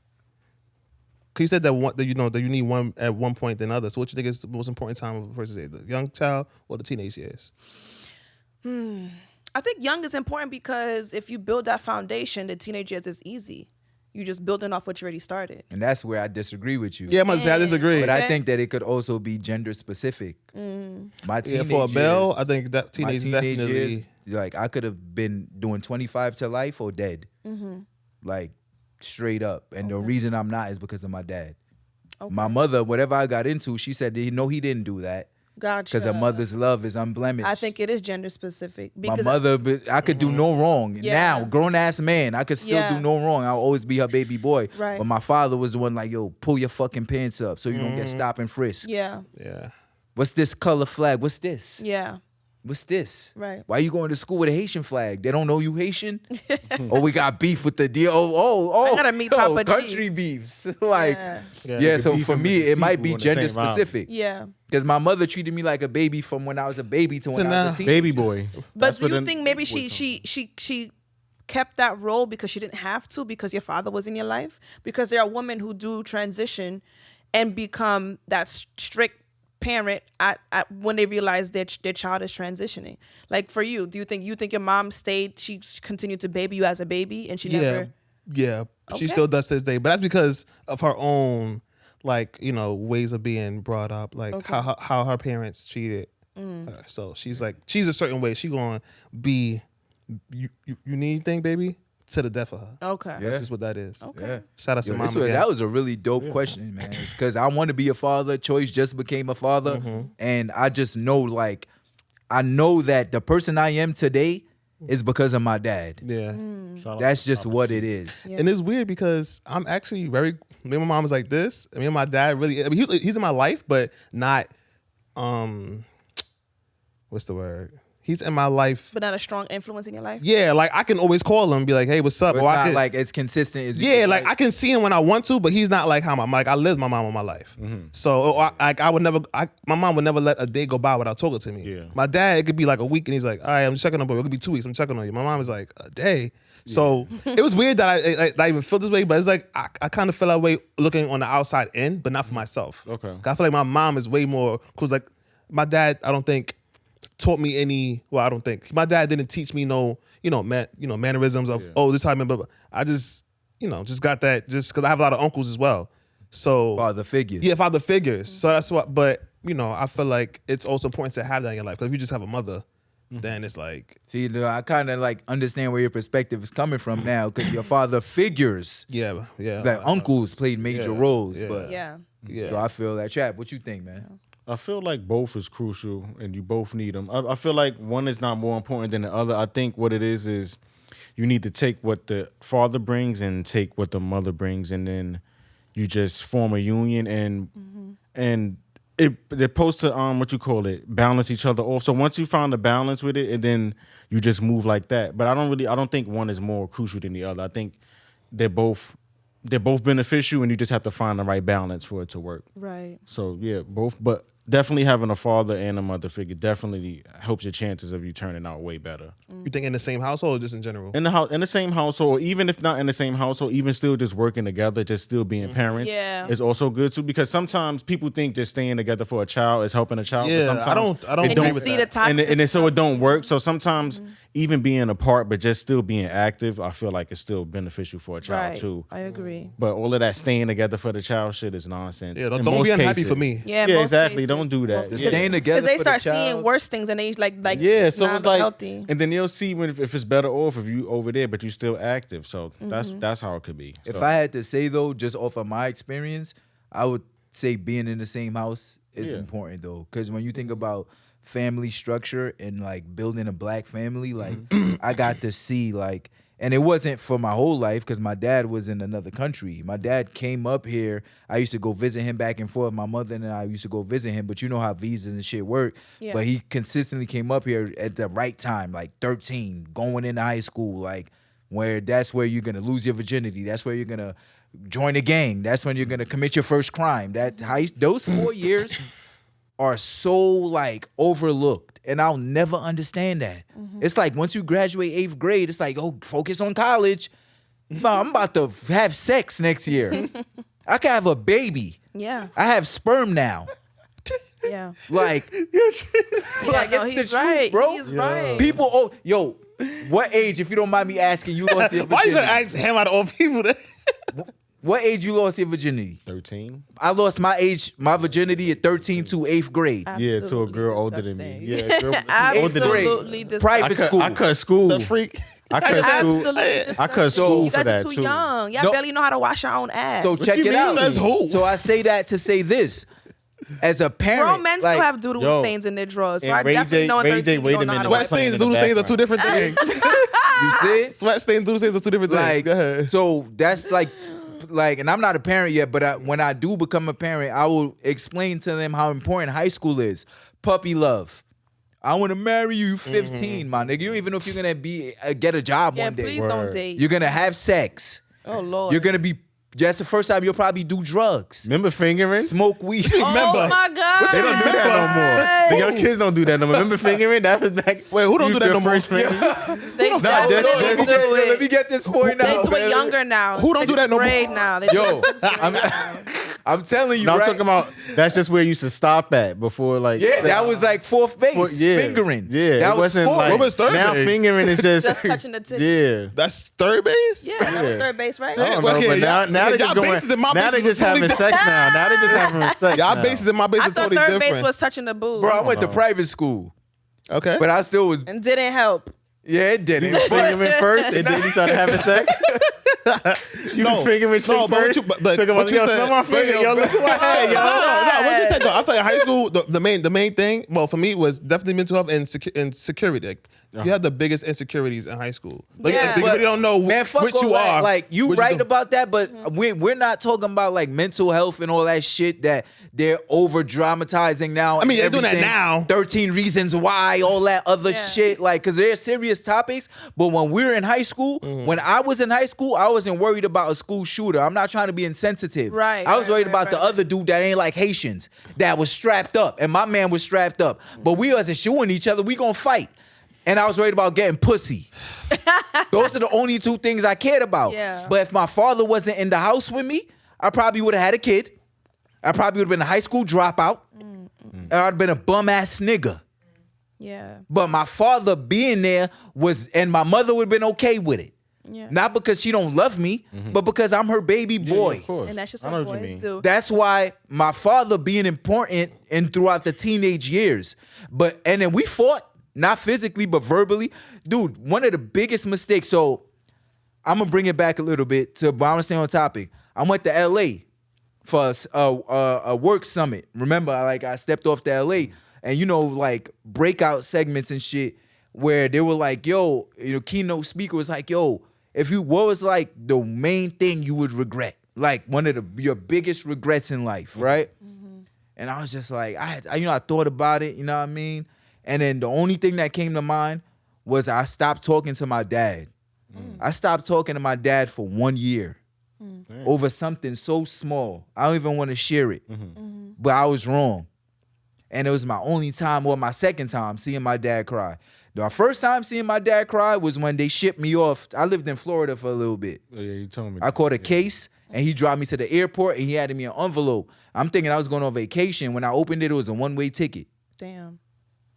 'Cause you said that you need one at one point than others. So what you think is the most important time of a person's age? The young child or the teenage years? I think young is important because if you build that foundation, the teenage years is easy. You just building off what you already started. And that's where I disagree with you. Yeah, I'm gonna say I disagree. But I think that it could also be gender specific. My teenage for a male, years, I think that teenage my definitely. years, like I could have been doing 25 to life or dead. Like straight up. And the reason I'm not is because of my dad. My mother, whatever I got into, she said, no, he didn't do that. Gotcha. Because a mother's love is unblemished. I think it is gender specific. My Because mother, but I could do no wrong. Yeah. Now, grown ass man, I could still do no wrong. I'll always be her baby boy. Right. But my father was the one like, yo, pull your fucking pants up so you don't get stopped and frisked. Yeah. Yeah. What's this color flag? What's this? Yeah. What's this? Right. Why you going to school with a Haitian flag? They don't know you Haitian? Or we got beef with the deal. Oh. I gotta meet Papa G. Country beefs. Like, Yeah, so beef for with me, these it might people be in the gender same round. specific. Yeah. Because my mother treated me like a baby from when I was a baby to when I was a teenager. Baby boy. But That's do what you the think maybe boy she kept that role because she didn't have to because your father was in your life? Because there are women who do transition and become that strict parent at when they realize their child is transitioning. Like for you, do you think your mom stayed? She continued to baby you as a baby, and she never. Yeah. She still does to this day, but that's because of her own, like, ways of being brought up, like how her parents treated her. So she's a certain way. She gonna be. You need anything, baby? To the death of her. Okay. Yeah. That's just what that is. Okay. Yeah. Shout out to mom again. That was a really dope question, man. Because I want to be a father. Choice just became a father. And I just know, I know that the person I am today is because of my dad. Yeah. That's just what it is. Yeah. And it's weird because I'm actually me and my mom is like this. Me and my dad really, he's in my life, but not, what's the word? He's in my life. But not a strong influence in your life. Yeah, like I can always call him and be like, hey, what's up? But it's Or I not could- like as consistent as you yeah, could like I can see him when I want to, but he's not like how I'm like, I live my mom in my life. So I would never, my mom would never let a day go by without talking to me. Yeah. My dad, it could be like a week and he's like, all right, I'm checking on you. It could be 2 weeks, I'm checking on you. My mom is like, a day. So it was weird that I even feel this way, but it's like I kind of feel that way looking on the outside in, but not for myself. Okay. I feel like my mom is way more, because like my dad, I don't think taught me any. Well, I don't think my dad didn't teach me mannerisms of this time. But I just just got that just because I have a lot of uncles as well. So father figures. yeah, father figures. So that's what. But I feel like it's also important to have that in your life because if you just have a mother, then it's like See, I kind of understand where your perspective is coming from now because your father figures. yeah. Like uncles played major roles. But Yeah. So I feel that. Trap, what you think, man? I feel like both is crucial and you both need them. I feel like one is not more important than the other. I think what it is you need to take what the father brings and take what the mother brings, and then you just form a union and they're supposed to balance each other off. So once you find a balance with it, and then you just move like that. But I don't think one is more crucial than the other. I think they're both beneficial, and you just have to find the right balance for it to work. Right. So yeah, both, but definitely having a father and a mother figure definitely helps your chances of you turning out way better. You think in the same household or just in general? In the same household, or even if not in the same household, even still just working together, just still being parents, Yeah. is also good too. Because sometimes people think just staying together for a child is helping a child. Yeah, but sometimes I don't it agree And you with see that. the toxic. and so it don't work. So sometimes even being apart, but just still being active, I feel like it's still beneficial for a child right. too. I agree. But all of that staying together for the child shit is nonsense. Yeah, In don't most be unhappy cases. for me. Yeah. Yeah, most exactly. cases. Don't do that. Most Yeah. cases. Staying together Because they for the start seeing child. worse things and they like Yeah, so not it's like, healthy. and then you'll see if it's better off if you over there, but you still active. So that's how it could be. If So, I had to say though, just off of my experience, I would say being in the same house is Yeah. important though, because when you think about family structure and building a black family, I got to see and it wasn't for my whole life because my dad was in another country. My dad came up here. I used to go visit him back and forth. My mother and I used to go visit him, but you know how visas and shit work. Yeah. But he consistently came up here at the right time, 13, going into high school, where that's where you're gonna lose your virginity. That's where you're gonna join a gang. That's when you're gonna commit your first crime. Those 4 years are so like overlooked, and I'll never understand that. It's like once you graduate 8th grade, it's like, oh, focus on college. I'm about to have sex next year. I can have a baby. Yeah. I have sperm now. Yeah. Like, No, it's he's the right. truth, bro. He's right. People, what age, if you don't mind me asking, you lost your virginity? Why you gonna ask him out of all people? What age you lost your virginity? 13. I lost my virginity at 13 to 8th grade. Yeah, to a Absolutely girl older than me. disgusting. Yeah, girl older than me. Absolutely disgusting. Private school. I cut school. The freak. I cut school. Absolutely I cut disgusting. school You for guys that are too too. young. Y'all No. barely know how to wash your own ass. So check you it mean? out. Says who? So I say that to say this. As a parent, grown men like, still have doodle yo, stains in their drawers. So and I Ray definitely J- know in Ray 13 J, you wait don't a know how to minute. wash Sweat your stains, in the doodle stains are two different background. things. you see it? Sweat stains, doodle stains are two different things. Like, Go ahead. so that's like, and I'm not a parent yet, but when I do become a parent, I will explain to them how important high school is. Puppy love. I want to marry you 15, my nigga. You don't even know if you're gonna get a job Yeah, one day. please don't date. You're gonna have sex. Oh Lord. You're gonna be. That's the first time you'll probably do drugs, Remember fingering? smoke weed. Oh my God. They don't do that no more. The young kids don't do that no more. Remember fingering? That was back. Wait, who don't do that no more? They just- definitely do Let me it. get this point They out. do it man. younger now. Who don't do that no more? Grade now. They do Yo, it 6th grade now. I'm telling you, No, I'm right? talking about that's just where you should stop at before like. Yeah, that was like fourth base, fingering. Yeah, that it wasn't sport. like What was third now base? fingering is just Just touching the tip. Yeah. That's third base? Yeah, that was Yeah. third base, right? I don't Well, know, yeah, but now y'all- they're just y'all going. bases and my Now they bases just was having totally sex now. Now they just having sex. Y'all now. bases and my bases I are thought totally third different. base was touching the boob. Bro, I went to private school, Okay. but I still was. And didn't help. Yeah, it didn't. Fingering first, and then you started having sex. You was fingering chicks but what first. you- but Took 'em what out, you yo, said- smell my finger, yo, look at my head, yo. No, what you said though? I feel like high school, the main thing, well, for me was definitely mental health and security. Like, you have the biggest insecurities in high school. Like, Yeah. you really don't know Man, fuck which all you that. are. Like, you which right do. about that, but we're not talking about like mental health and all that shit that they're over dramatizing now. I mean, and they're doing that everything. now. 13 Reasons Why, all that other Yeah. shit. Like, because they're serious topics. But when we were in high school, when I was in high school, I wasn't worried about a school shooter. I'm not trying to be insensitive. Right, I was right, worried right, about the right. other dude that ain't like Haitians that was strapped up, and my man was strapped up. But we wasn't shooting each other. We gonna fight. And I was worried about getting pussy. Those are the only two things I cared about. Yeah. But if my father wasn't in the house with me, I probably would have had a kid. I probably would have been a high school dropout. And I'd been a bum ass nigga. Yeah. But my father being there and my mother would have been okay with it. Yeah. Not because she don't love me, but because I'm her baby boy. Of course. And that's just I know what what you boys mean. do. That's why my father being important and throughout the teenage years. And then we fought, not physically, but verbally. Dude, one of the biggest mistakes. So I'm gonna bring it back a little bit but I'm gonna stay on topic. I went to LA for a work summit. Remember, I stepped off to LA and like breakout segments and shit where they were like, yo, keynote speaker was like, yo, what was like the main thing you would regret? Like one of your biggest regrets in life, right? And I was just like, I thought about it, you know what I mean? And then the only thing that came to mind was I stopped talking to my dad. I stopped talking to my dad for 1 year over something so small. I don't even want to share it, but I was wrong. And it was my only time, or my second time, seeing my dad cry. The first time seeing my dad cry was when they shipped me off. I lived in Florida for a little bit. Oh, yeah, you told me. I caught a case, and he dropped me to the airport, and he handed me an envelope. I'm thinking I was going on vacation. When I opened it, it was a one-way ticket. Damn.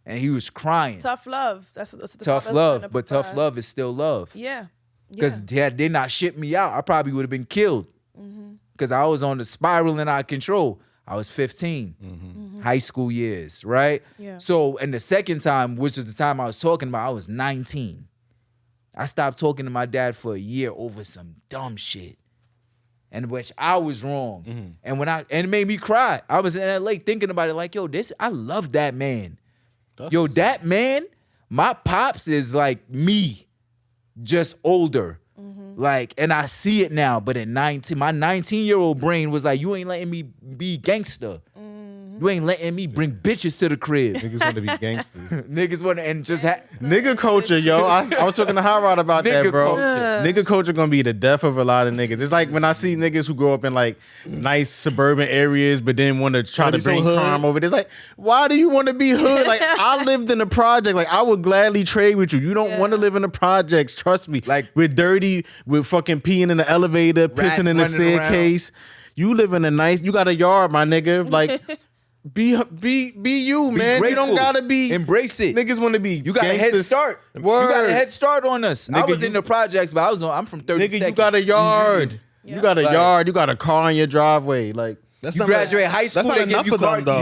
And he was crying. Tough love. That's the Tough that's love, gonna but tough provide. love is still love. Yeah. Because had they not shipped me out, I probably would have been killed. Because I was on the spiraling out of control. I was 15, high school years, right? Yeah. So, and the second time, which was the time I was talking about, I was 19. I stopped talking to my dad for a year over some dumb shit, and which I was wrong. And and it made me cry. I was in LA thinking about it, like, yo, I love that man. That man, my pops is like me, just older. Like, and I see it now, but at 19, my 19-year-old brain was like, you ain't letting me be gangster. You ain't letting me bring bitches to the crib. Niggas want to be gangsters. Niggas want to, and just Nigga culture, yo. I was talking to Hot Rod about that, Nigga bro. culture. Nigga culture gonna be the death of a lot of niggas. It's like when I see niggas who grow up in like nice suburban areas, but then want to try to be so bring hood. crime over. It's like, why do you want to be hood? Like I lived in the project. Like I would gladly trade with you. You don't want to live in the projects. Trust me. Like we're dirty. We're fucking peeing in the elevator, pissing in the running around. staircase. You live in a nice. You got a yard, my nigga. Like. Be you, man. You don't grateful. gotta be. Embrace it. Niggas want to be. You got a head gangsters. start. Word. You got a head start on us. I Nigga, was in the projects, but I'm from 30 Nigga, you got a yard. You got a Like- yard. You got a car in your driveway. Like That's You not graduate high school, That's not they give enough you for them, card- though.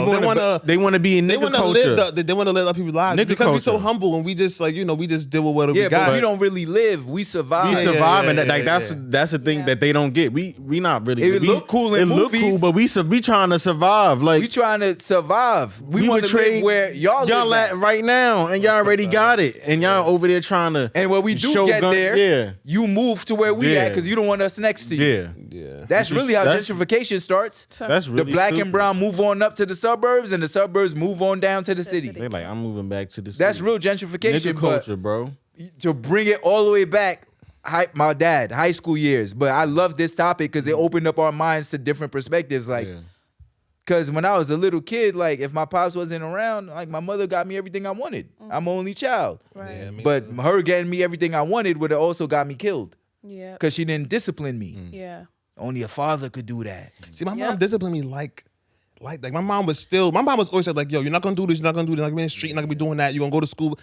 you they want to be in They nigga want to culture. live. They want to live other people's lives Nigga because we're so culture. humble and we just like we just deal with whatever Yeah, we but got. we don't really live. We survive. We survive, and yeah, like yeah, that's the thing that they don't get. We not really. It we, look cool in it look movies. cool, but we trying to survive. Like We trying to survive. We want would to live where y'all live at at. right now, and y'all already got it, and y'all over there trying to. And when we do show get gun- there, yeah, you move to where we Yeah. at because you don't want us next to you. yeah, yeah. That's really how That's- gentrification starts. that's really The black stupid. and brown move on up to the suburbs, and the suburbs move on down to the city. They like I'm moving back to the city. That's real gentrification. nigga But culture, bro. to bring it all the way back, my dad, high school years. But I love this topic because it opened up our minds to different perspectives. Like, Yeah. because when I was a little kid, like if my pops wasn't around, like my mother got me everything I wanted. I'm an only child. Right. Yeah, me But her getting me everything I wanted would have also got me killed Yeah. because she didn't discipline me. Yeah. Only a father could do that. See, my mom Yep. disciplined me like my mom was always said like, yo, you're not gonna do this, you're not gonna do this, you're not gonna be in the street, you're not gonna be doing that, you're gonna go to school.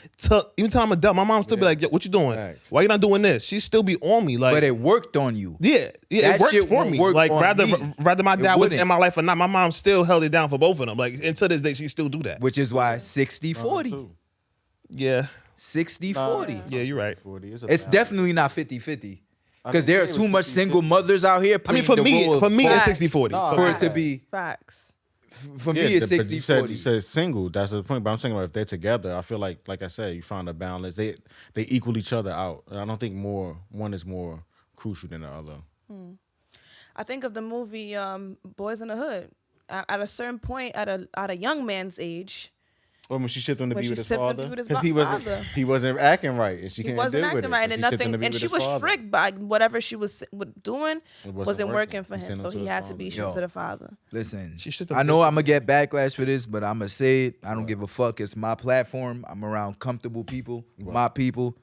Even till I'm adult, my mom still be like, yo, what you doing? Facts. Why you not doing this? She still be on me. Like But it worked on you. yeah, it That worked shit for won't me. work Like on rather me. my It dad was wouldn't. in my life or not, my mom still held it down for both of them. Like and to this day, she still do that. Which is why 60-40. Yeah, 60-40. yeah, you're right. 40. It's definitely not 50-50. Because can there say are it too was much 50-50. single mothers out here I mean, playing for the role of me, it's Facts. 60-40. Nah, for it to be Facts. for Yeah, me it's but you 60-40. said single. That's the point. But I'm saying like, if they're together, I feel like I said, you find a balance. They equal each other out. I don't think one is more crucial than the other. I think of the movie Boys in the Hood. At a certain point, at a young man's age, Or when she shipped him to When be she with his shipped him to father, be with his because father. he wasn't acting right, and she he can't wasn't deal with acting it. right, so and she shipped him to nothing. be And with she his was father. strict by whatever she was doing. It Wasn't working for He him, sent so him to he his had to father. be Yo. shipped to the father. Listen, She should have I know listened. I'm gonna get backlash for this, but I'm gonna say it. I don't give a fuck. It's my platform. I'm around comfortable people, my people.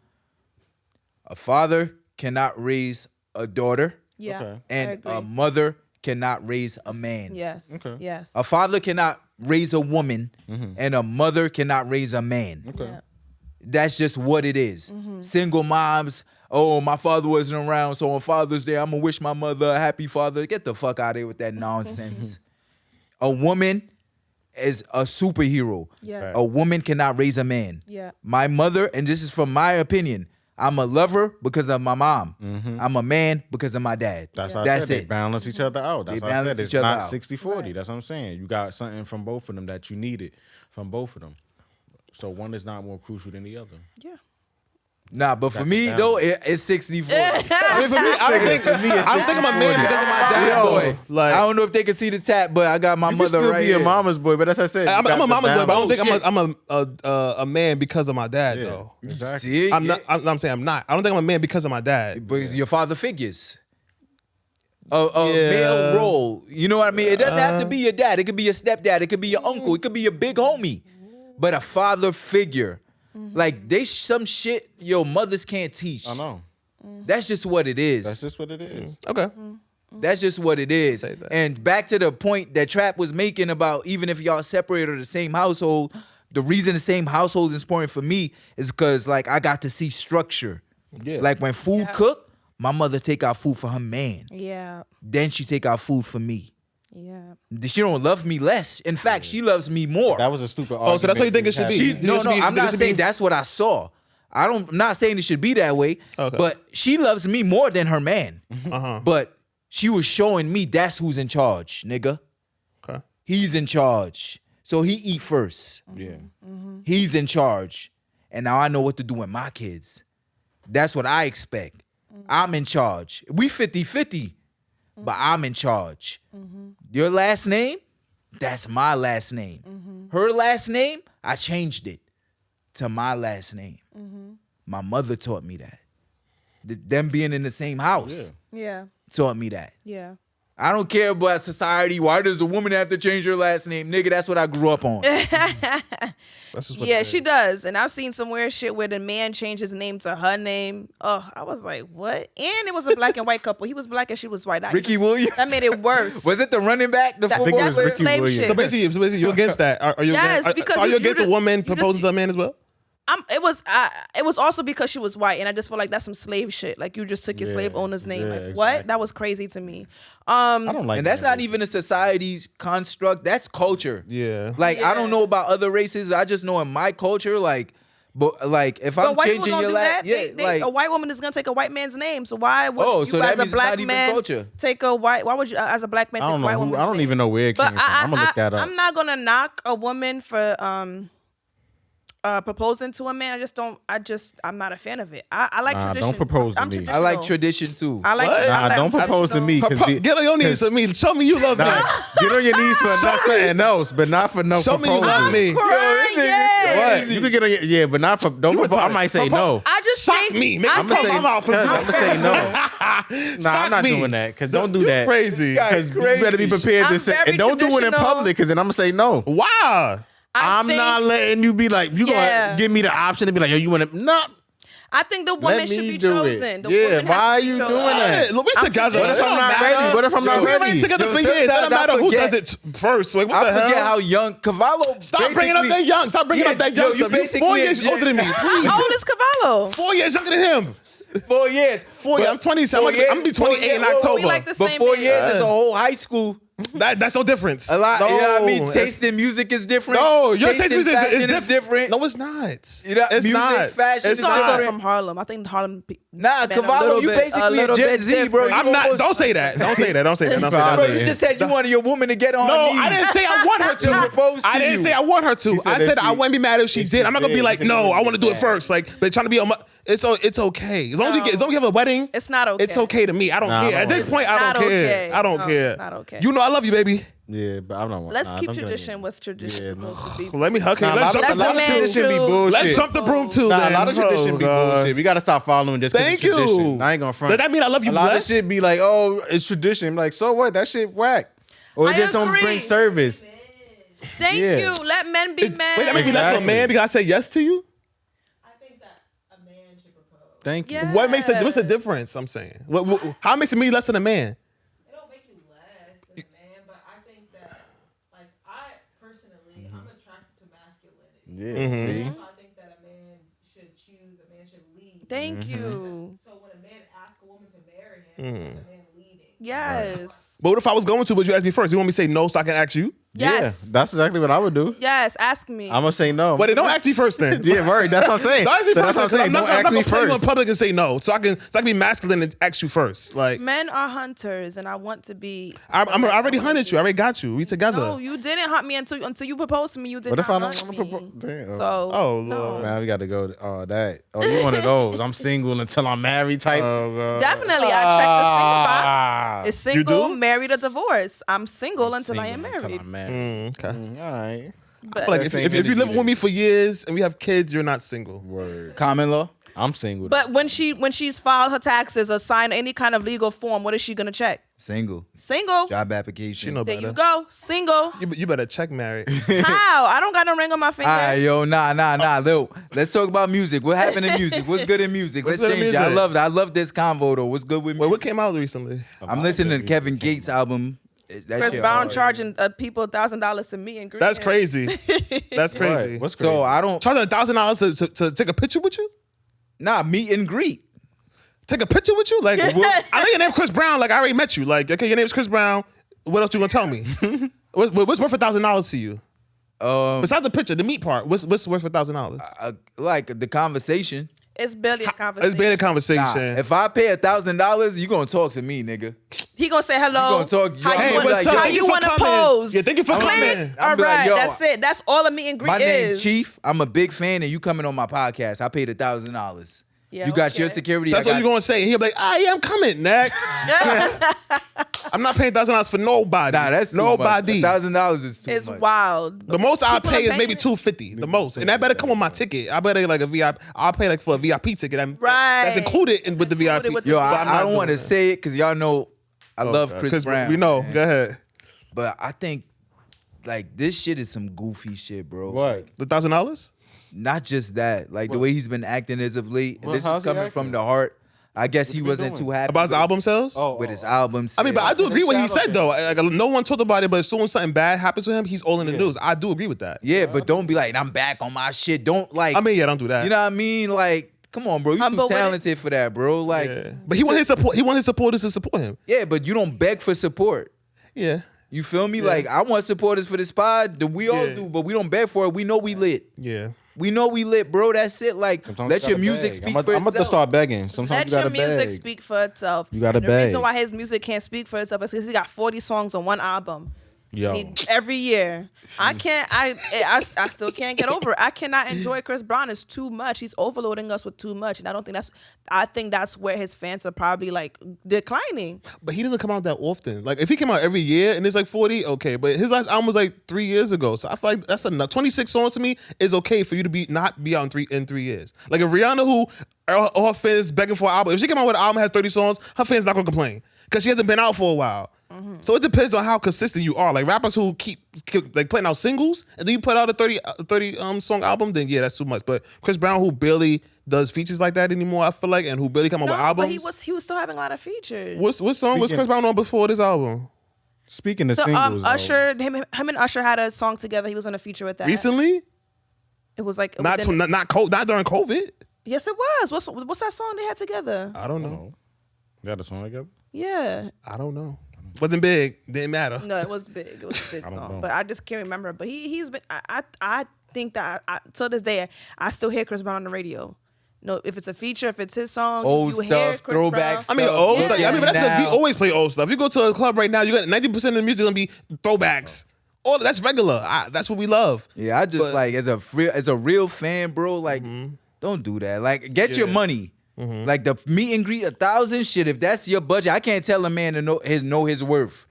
A father cannot raise a daughter, Yeah, Okay. I and agree. a mother cannot raise a man. Yes. Okay. Yes. A father cannot raise a woman, and a mother cannot raise a man. Okay. Yeah. That's just what it is. Single moms, oh, my father wasn't around, so on Father's Day, I'm gonna wish my mother a happy father. Get the fuck out of here with that nonsense. A woman is a superhero. Yeah. A woman cannot raise a man. Yeah. My mother, and this is from my opinion, I'm a lover because of my mom. I'm a man because of my dad. That's how I That's said they it. balance each other out. That's They why I said balance it's each other not out. 60-40. Right. That's what I'm saying. You got something from both of them that you needed from both of them. So one is not more crucial than the other. Yeah. Nah, but for Got me the though, it's 60-40. I mean, for me, I don't think I'm a man because of my dad. Yo, though. Like I don't know if they can see the tap, but I got my You can mother still right be here. a mama's boy, but that's what I said. I'm You got a the mama's boy, but I don't balance. think I'm a man because of my dad Yeah, though. exactly. See, I'm not. I'm saying I'm not. I don't think I'm a man because of my dad. Because your father figures. A Yeah. male role. You know what I mean? It doesn't have to be your dad. It could be your stepdad. It could be your uncle. It could be your big homie. But a father figure. Like, they some shit your mothers can't teach. I know. That's just what it is. That's just what it is. Okay. That's just what it is. Say that. And back to the point that Trap was making about even if y'all separate or the same household, the reason the same household is important for me is because like I got to see structure. Yeah. Like when food Yeah. cook, my mother take out food for her man. Yeah. Then she take out food for me. Yeah. She don't love me less. In fact, she loves me more. That was a stupid Oh, so that's how you argument think it should had. be? She, It no, should no, be- I'm it not should saying be- that's what I saw. I'm not saying it should be that way. Okay. But she loves me more than her man. Uh-huh. But she was showing me that's who's in charge, nigga. Okay. He's in charge. So he eat first. Yeah. He's in charge. And now I know what to do with my kids. That's what I expect. I'm in charge. We 50-50, but I'm in charge. Your last name, That's my last name. Her last name, I changed it to my last name. My mother taught me that. Them being in the same house taught me that. Yeah. I don't care about society. Why does the woman have to change her last name? Nigga, that's what I grew up on. That's just what Yeah, it she is. does. And I've seen some weird shit where the man changed his name to her name. Oh, I was like, what? And it was a black and white couple. He was black and she was white. Ricky Williams. That made it worse. Was it the running back? The That- football that's player? Ricky slave Williams. shit. So basically, you're against that. Are you? Yes, against, because are you you against just- a woman you proposing just- to a man as well? It was also because she was white, and I just feel like that's some slave shit. Like you just took your slave owner's name. yeah, Like exactly. what? That was crazy to me. I don't like And that's that. not even a society's construct. That's culture. Yeah. Like I don't Yeah. know about other races. I just know in my culture, like, but like if But I'm white people changing don't your do last, that. yeah, Like a white woman is gonna take a white man's name. So why would Oh, you so that as a means it's not black even man culture. take a white? Why would you as a black man I take a don't white know. woman's I don't name? even know where it came But from. I'm gonna look that up. I'm not gonna knock a woman for proposing to a man. I'm not a fan of it. I like Nah, tradition. don't propose to I'm me. I like traditional. tradition too. I like. What? I Nah, like- don't propose to me. Get on your knees to me. Show me you love me. Get on your knees for not something else, but not for no Show me you proposal. love me. Crying, yeah. What? You can get on your but not for don't propose. I might say no. I just Shock think me. Make I I'm gonna think- say I'm gonna say no. Nah, I'm not me. doing that. Cause don't do You're that. crazy. Cause you better be prepared I'm to say very and don't do it in traditional. public. Cause then I'm gonna say no. Wow. I'm not letting you be like you Yeah. gonna give me the option to be like yo you want to no. I think the woman Let should me be do chosen. it. The Yeah, woman has why to are be you chosen. doing that? Hey, look, we together. What if It I'm don't not matter. ready? What if I'm not We've been ready? together Yo, for years. It sometimes don't I matter who does forget- it first. Like, what I the forget hell? how young Cavallo. Stop bringing up that young. Stop bringing Yeah, up that yo, young you stuff. You basically 4 years a older than me. Please. How old is Cavallo? 4 years younger than him. 4 years. 4 years. I'm 27. I'm gonna be 28 in October. We like the But same 4 age. years is a whole high school. That's no difference. A lot. No, You know what I mean? that's- Taste in music is different. No, your Taste taste in music fashion is different. No, No, it's not. You know, it's music, not. fashion It's is He's also different. from Harlem. I think Harlem. Nah, men a Cavallo, little you bit- basically a little Gen bit Z, bro. different. You I'm not. almost- Don't say that. Don't say that. Don't say that. Don't say Probably. Bro, that. you just said you wanted your woman to get on No, her knees. I didn't say I want her To to. propose to I didn't you. say I want her to. said I that said I she- wouldn't be mad if she if did. she I'm not gonna be did. like, He said no, he I want to do it mad. first. Like, but trying to be on my. It's okay. As long as you have a wedding, It's not okay. it's okay to me. I don't Nah, care. I At this don't point, I Not don't care. okay. I don't No, care. it's not okay. You know I love you, baby. Yeah, but I'm not. Let's keep don't do tradition. that. What's tradition Yeah, supposed to be? Let me hug Nah, it. a Let's lot jump of the broom tradition be too. bullshit. Let's jump the broom too. Nah, then. a lot of tradition be Oh, bullshit. We gotta stop following just 'cause Thank it's tradition. you. I ain't gonna front. Does that mean I love you A lot less? of shit be like, oh, it's tradition. Like, so what? That shit whack. Or it I just don't agree. bring service. Thank Yeah. you. Let men be men. Wait, that make me less of a Exactly. man because I said yes to you? I think that a man should propose. Thank you. Yeah. What's the difference? I'm saying. How makes it me less than a man? It don't make you less than a man, but I think that, like, I personally, I'm attracted to masculinity. Yeah. Mm-hmm. See. So I think that a man should choose, a man should lead. Thank Mm-hmm. you. So when a man asks a woman to marry him, it's a man leading. Yes. But what if I was going to, but you asked me first? You want me to say no so I can ask you? Yes. Yeah, that's exactly what I would do. Yes. Ask me. I'm gonna say no. But then don't ask me first then. yeah, right. That's what I'm saying. Don't ask me So first. that's what I'm saying. I'm not Don't ask me gonna play you in first. public and say no. So I can be masculine and ask you first. Like Men are hunters, and I want to be. I already hunted you. I already got you. We together. No, you didn't hunt me until you proposed to me. You did What not if I don't hunt want me. to propose? Damn. So. Oh, no. Lord. Man, we got to go. Oh, that. Oh, you one of those? I'm single until I'm married type. Definitely, I checked the single box. It's You single, do? married, or divorced. I'm single until I am Single until married. I'm married. Okay. All right. But I feel like That's if ain't you live gonna with be me for years and we have kids, you're not single. Word. Common law. I'm single. But when she's filed her taxes or signed any kind of legal form, what is she gonna check? Single. Single. Job application. She know There better. you go. Single. You better check married. How? I don't got no ring on my finger. All right, yo, nah. Lil, let's talk about music. What happened in music? What's good in music? What's Let's good in change it. I music? love this convo though. What's good with Wait, music? what came out recently? I'm listening to Kevin Gates' album. That Chris shit Brown hard. charging people $1,000 to meet and greet. That's him. crazy. That's crazy. What? What's crazy? So I don't. Charging $1,000 to take a picture with you? Nah, meet and greet. Take a picture with you? Like, I know your name Chris Brown. Like, I already met you. Like, okay, your name's Chris Brown. What else you gonna tell me? What's worth $1,000 to you? Besides the picture, the meat part. What's worth $1,000? Like the conversation. It's barely a conversation. It's been a conversation. Nah, if I pay $1,000, you gonna talk to me, nigga. He gonna say hello. You gonna talk- How Hey, you want, what's up? how Thank you you for want to coming. pose? Yeah, thank you for I'm coming. like- All I'm like, right, yo, that's it. That's all a meet and greet My name is. Chief. I'm a big fan, and you coming on my podcast. I paid $1,000. Yeah, you got your okay. security. That's I what got- you're gonna say. And he'll be like, yeah, I'm coming next. I'm not paying $1,000 for nobody. Nah, that's too nobody. much. $1,000 is too It's much. wild. The most I People pay are is maybe paying $250. The most, and that better come with my ticket. I better like a VIP. I'll pay like for a VIP ticket. That's included with the VIP. with the Yo, VIP. I don't want to say it because y'all know I love Chris Brown. We know. man. Go ahead. But I think like this shit is some goofy shit, bro. What? The $1,000? Not just that, like the way he's been acting as of late. Well, This how's is he coming acting? from the heart. I guess he he wasn't doing? too happy About his with album sales? with his album. I mean, but I do They agree what he shadow said though. Like, no one talked about it, but as soon as something bad happens to him, he's all in the news. I do agree with that. Yeah, but don't be like, I'm back on my shit. Don't like. I mean, yeah, don't do that. You know what I mean? Like, come on, bro. You Humble too with it. talented for that, bro. Like, Yeah. But he want his support. He want his supporters to support him. yeah, but you don't beg for support. Yeah. You feel me? Like, I want supporters for this pod. We all Yeah. do, but we don't beg for it. We know we lit. Yeah. We know we lit, bro. That's it. Like, Sometimes let you your gotta music beg. speak I'm for about to itself. start begging. Sometimes Let you gotta your music beg. speak for itself. You gotta The reason beg. why his music can't speak for itself is because he got 40 songs on one album. Yo. Every year. I can't. I still can't get over it. I cannot enjoy Chris Brown. It's too much. He's overloading us with too much, and I don't think that's. I think that's where his fans are probably like declining. But he doesn't come out that often. Like if he came out every year and it's like 40, okay. But his last album was like 3 years ago, so I feel like that's enough. 26 songs to me is okay for you to not be out in 3 years. Like if Rihanna, who all her fans begging for an album, if she came out with an album that has 30 songs, her fans not gonna complain because she hasn't been out for a while. So it depends on how consistent you are. Like rappers who keep like putting out singles and then you put out a 30 song album, then yeah, that's too much. But Chris Brown, who barely does features like that anymore, I feel like, and who barely come out with albums. but he was still having a lot of features. What song was Speaking- Chris Brown on before this album? Speaking of So singles, though, Usher, him and Usher had a song together. He was on a feature with that. Recently? It was like Not within- not during COVID. Yes, it was. What's that song they had together? I don't know. you got a song together. Yeah. I don't know. Wasn't big. Didn't matter. No, it was big. It was a big don't song, know. but I just can't remember. But he's been. I think that till this day I still hear Chris Brown on the radio. No, if it's a feature, if it's his song, Old you hear stuff, Chris throwbacks. I mean, stuff. old Yeah. stuff. I mean, but that's because we Now- always play old stuff. You go to a club right now, you got 90% of the music gonna be throwbacks. All that's regular. That's what we love. Yeah, I just But- like as a real fan, bro. Like, don't do that. Like, get your money. Like the meet and greet 1,000 shit. If that's your budget, I can't tell a man to know his worth.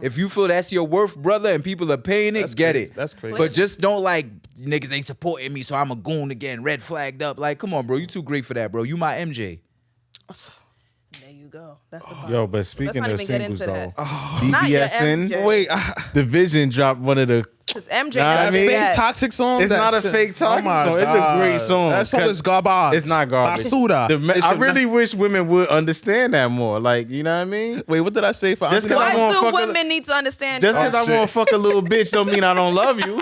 If you feel that's your worth, brother, and people are paying it, That's get crazy. it. That's crazy. But just don't like niggas ain't supporting me, so I'm a goon again, red flagged up. Like, come on, bro, you too great for that, bro. You my MJ. There you go. That's the Yo, but speaking not of even get singles into though, that. Not your BBSN, MJ. Wait, Division dropped one of the. Because MJ Nah, I never mean, said. toxic song. It's not a fake toxic song. It's a great song. That song 'Cause is garbage. It's not garbage. Basura. It I should really not- wish women would understand that more. Like, you know what I mean? Wait, what did I say for? Just 'cause Why I wanna do fuck a- women need to understand? Just that? because I want to fuck a little bitch don't mean I don't love you.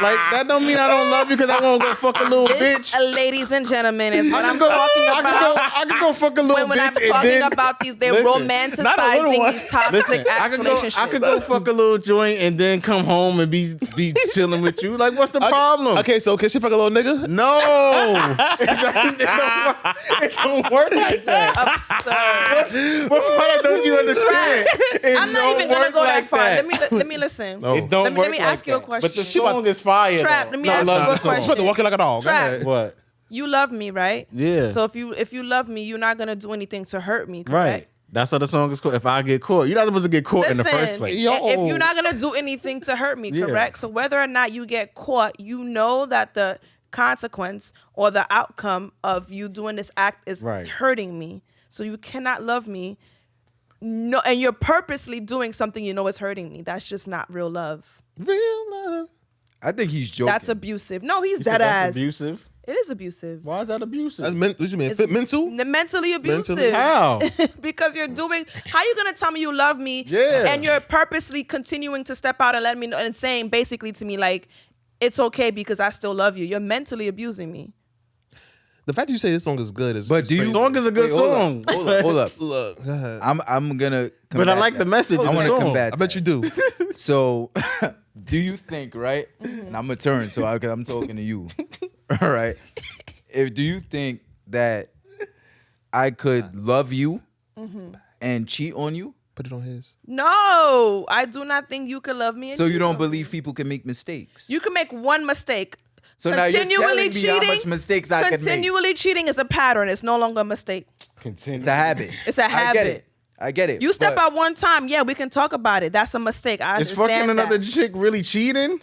Like, that don't mean I don't love you because I want to go fuck a little This, bitch. ladies and gentlemen, is what I I'm can go, talking I about. can go fuck a little When I'm bitch and talking then about these, they're Listen, not a little romanticizing one. these toxic Listen, I relationships. could go fuck a little joint and then come home and be chilling with you. Like, what's the problem? Okay, so can she fuck a little nigga? No, it don't work like that. Absurd. But why don't you understand? It I'm not don't even gonna work go like that far. Let me listen. No. It don't Let me work ask like you a that. question. But the song is fire. Trap, though. let me No, I ask love you a the song. She's about to question. walk it like a dog. Go Trap. ahead. What? You love me, right? Yeah. So if you love me, you're not gonna do anything to hurt me, correct? Right. That's how the song is called. If I get caught, you're not supposed to get caught in the first Listen, place. Yo. if you're not gonna do anything to hurt me, Yeah. correct? So whether or not you get caught, you know that the consequence or the outcome of you doing this act is Right. hurting me. So you cannot love me. No, and you're purposely doing something you know is hurting me. That's just not real love. Real love. I think he's joking. That's abusive. No, he's You said dead that's ass. abusive. It is abusive. Why is that abusive? That's what you mean? It's- Mental? Mentally abusive. Mentally? How? Because you're doing. How you gonna tell me you love me? Yeah. And you're purposely continuing to step out and let me know and saying basically to me like, it's okay because I still love you. You're mentally abusing me. The fact that you say this song is good is. But do you? The song is a good Wait, hold up, song. Hold up, hold up. Look? Go ahead. I'm gonna. But I combat like that. the message I of the want to song. combat. I bet you do. So, do you think, right? And I'm gonna turn, so I'm talking to you. All right. Do you think that I could love you and cheat on you? Put it on his. No, I do not think you could love me. And So you cheat don't on me. believe people can make mistakes? You can make one mistake. So now you're Continually telling me how much mistakes I could make. Continually cheating is a pattern. It's no longer a mistake. It's a habit. It's a I get habit. it. I get it. You step but- out one time, yeah, we can talk about it. That's a mistake. I Is understand fucking another that. chick really cheating?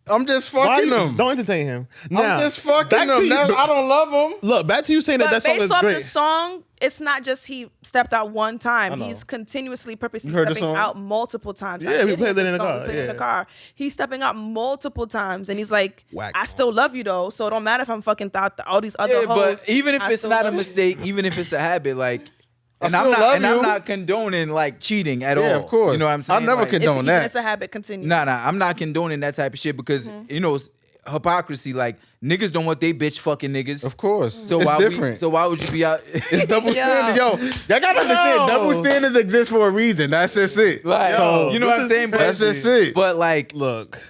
I'm just Why fucking you them. don't entertain him? Now, I'm just fucking back to them. you- That's- I don't love them. Look, back to you saying that But song based is off great. the song, it's not just he stepped out one time. know. He's continuously, purposely You heard the stepping song? out multiple times. Yeah, I we did played hear it in the song. car, We played it in yeah. the car. He's stepping out multiple times, and he's like, Whack. "I still love you though, so it don't matter if I'm fucking thought all these other Yeah, hoes." but even if I it's still not a love you. mistake, even if it's a habit, like, I and I'm still not, love and I'm you. not condoning like cheating at all. Yeah, of course. You know what I'm saying? I never Like, condone Even that. it's a habit, continue. Nah, I'm not condoning that type of shit because you know hypocrisy. Like niggas don't want they bitch fucking niggas. Of course. So it's why different. so why would you be out? It's double standard. Yo, y'all gotta understand, Yo. double standards exist for a reason. That's just it. Like, So, you know what I'm saying? But, that's just it. But like, Look,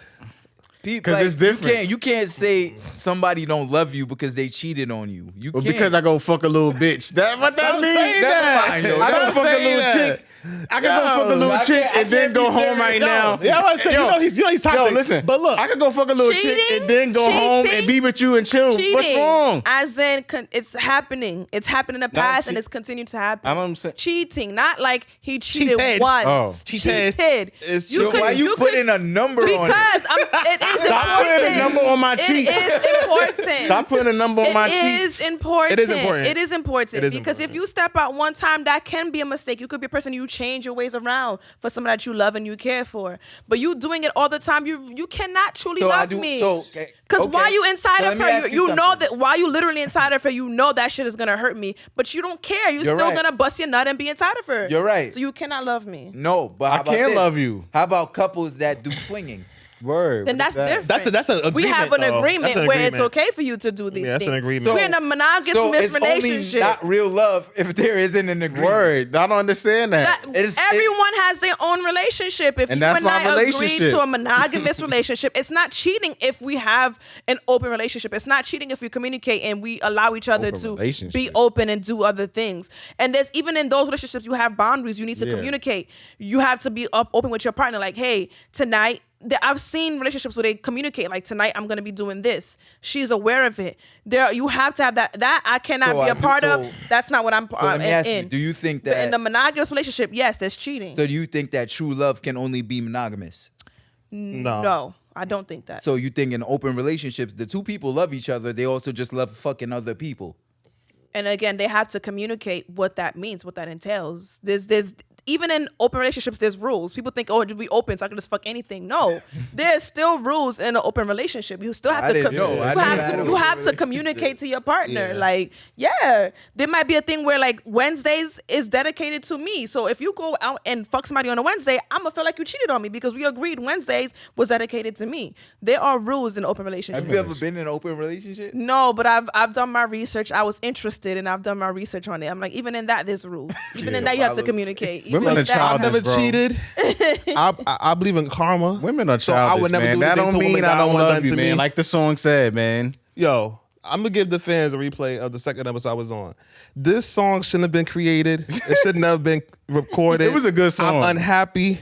people, 'Cause like, it's different. You can't say somebody don't love you because they cheated on you. You Well, can't. because I go fuck a little bitch. That what that Stop means? saying Never that. mind, yo. I go Never fuck a saying little that. chick. I can go fuck a little I chick can't- I and then can't go be home serious. right Yo. now. yeah, I was saying, Yo. he's toxic. Yo, listen. but look, I could go fuck a little chick Cheating? and then go home and be with you and chill. Cheating, What's wrong? as in it's happening. It's happened in the past and it's continued to happen. I don't say- cheating, not like he cheated Cheated. once. Oh. Cheated. It's You Yo, could- why you could- putting a number on it? Because it is Stop important. putting a number on my cheek. It is important. Stop putting a number on my It cheek. is important. It is important. It is important. It is Because important. if you step out one time, that can be a mistake. You could be a person you change your ways around for someone that you love and you care for. But you doing it all the time, you cannot truly So I love do- me. so, okay, Because okay. while you inside So of let me her, ask you you know something. that while you literally inside of her, you know that shit is gonna hurt me. But you don't care. You're You're still right. gonna bust your nut and be inside of her. You're right. So you cannot love me. No, but how I about can this? love you. How about couples that do swinging? Word. Then What that's is that? different. That's an agreement. We have an though. agreement That's an where it's agreement. okay for you to do these Yeah, that's things. an agreement. We're in a monogamous So it's only relationship. not real love if there isn't an agreement. Word. I don't understand that. Everyone has their own relationship. If And you that's and my I agree relationship. to a monogamous relationship, it's not cheating if we have an open relationship. It's not cheating if we communicate and we allow each other Open to relationship. be open and do other things. And there's even in those relationships, you have boundaries. You need to Yeah. communicate. You have to be open with your partner. Like, hey, tonight. I've seen relationships where they communicate like tonight I'm gonna be doing this. She's aware of it. There, you have to have that. That I cannot So be I a do- part so- of. That's not what I'm So let me ask you, in. do you think But in that the monogamous relationship, yes, there's cheating. so do you think that true love can only be monogamous? No, I don't think that. So you think in open relationships, the two people love each other, they also just love fucking other people. And again, they have to communicate what that means, what that entails. There's even in open relationships, there's rules. People think, oh, we open, so I can just fuck anything. No, there's still rules in an open relationship. You still have I to. didn't know. I didn't know. You have to communicate to your partner. Like, yeah, there might be a thing where like Wednesdays is dedicated to me. So if you go out and fuck somebody on a Wednesday, I'm gonna feel like you cheated on me because we agreed Wednesdays was dedicated to me. There are rules in open relationships. Have you ever been in an open relationship? No, but I've done my research. I was interested and I've done my research on it. I'm like, even in that, there's rules. Even in that, you have to follows. communicate. Even Women in are that- childish, I've never bro. cheated. I believe in karma. Women are So childish, I would never man. do That anything don't to a woman mean that I don't want love done you, to man. me. Like the song said, man. Yo, I'm gonna give the fans a replay of the second episode I was on. This song shouldn't have been created. It should never have been recorded. It was a good song. I'm unhappy.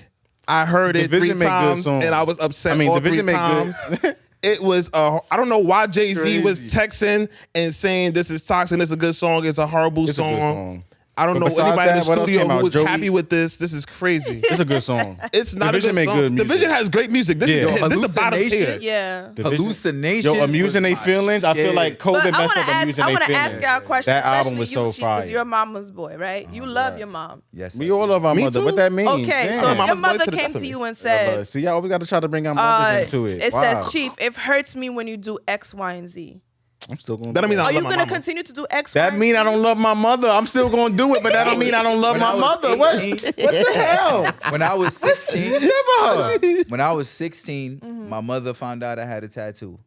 I heard it Division 3 make good times songs. and I was upset I mean, all Division 3 make times. good. It was I don't know why Jay-Z was Crazy. texting and saying this is toxic, this is a good song, it's a horrible It's a good song. song. I don't But know besides anybody in that, the what else studio came who out? was Joey? happy with this. This is crazy. It's a good song. It's not Division a good make song. good music. Division has great music. This Yeah. is the bottom tier. Hallucination? Yeah. Division. Hallucinations Yo, amusing was they my feelings. I feel shit. like COVID But I messed want up to ask. amusing I they want to feelings. ask y'all a question. That album especially was you, so Chief, 'cause fire. you're a mama's boy, right? You love your mom. Yes, We all love our Me mother. too. What that mean? Okay, Damn. so if your Mama's boy mother to the came death of to me. you and said, See, y'all, we got to try to bring our mothers into it. it Wow. says, Chief, it hurts me when you do X, Y, and Z. I'm still going That don't mean I Are love you my gonna mama. continue to do X, Y, That and mean I Z? don't love my mother. I'm still going to do it, but that don't mean I don't love When my I was mother. What? 18, What the hell? When I was 16, Never. when I was 16, my mother found out I had a tattoo.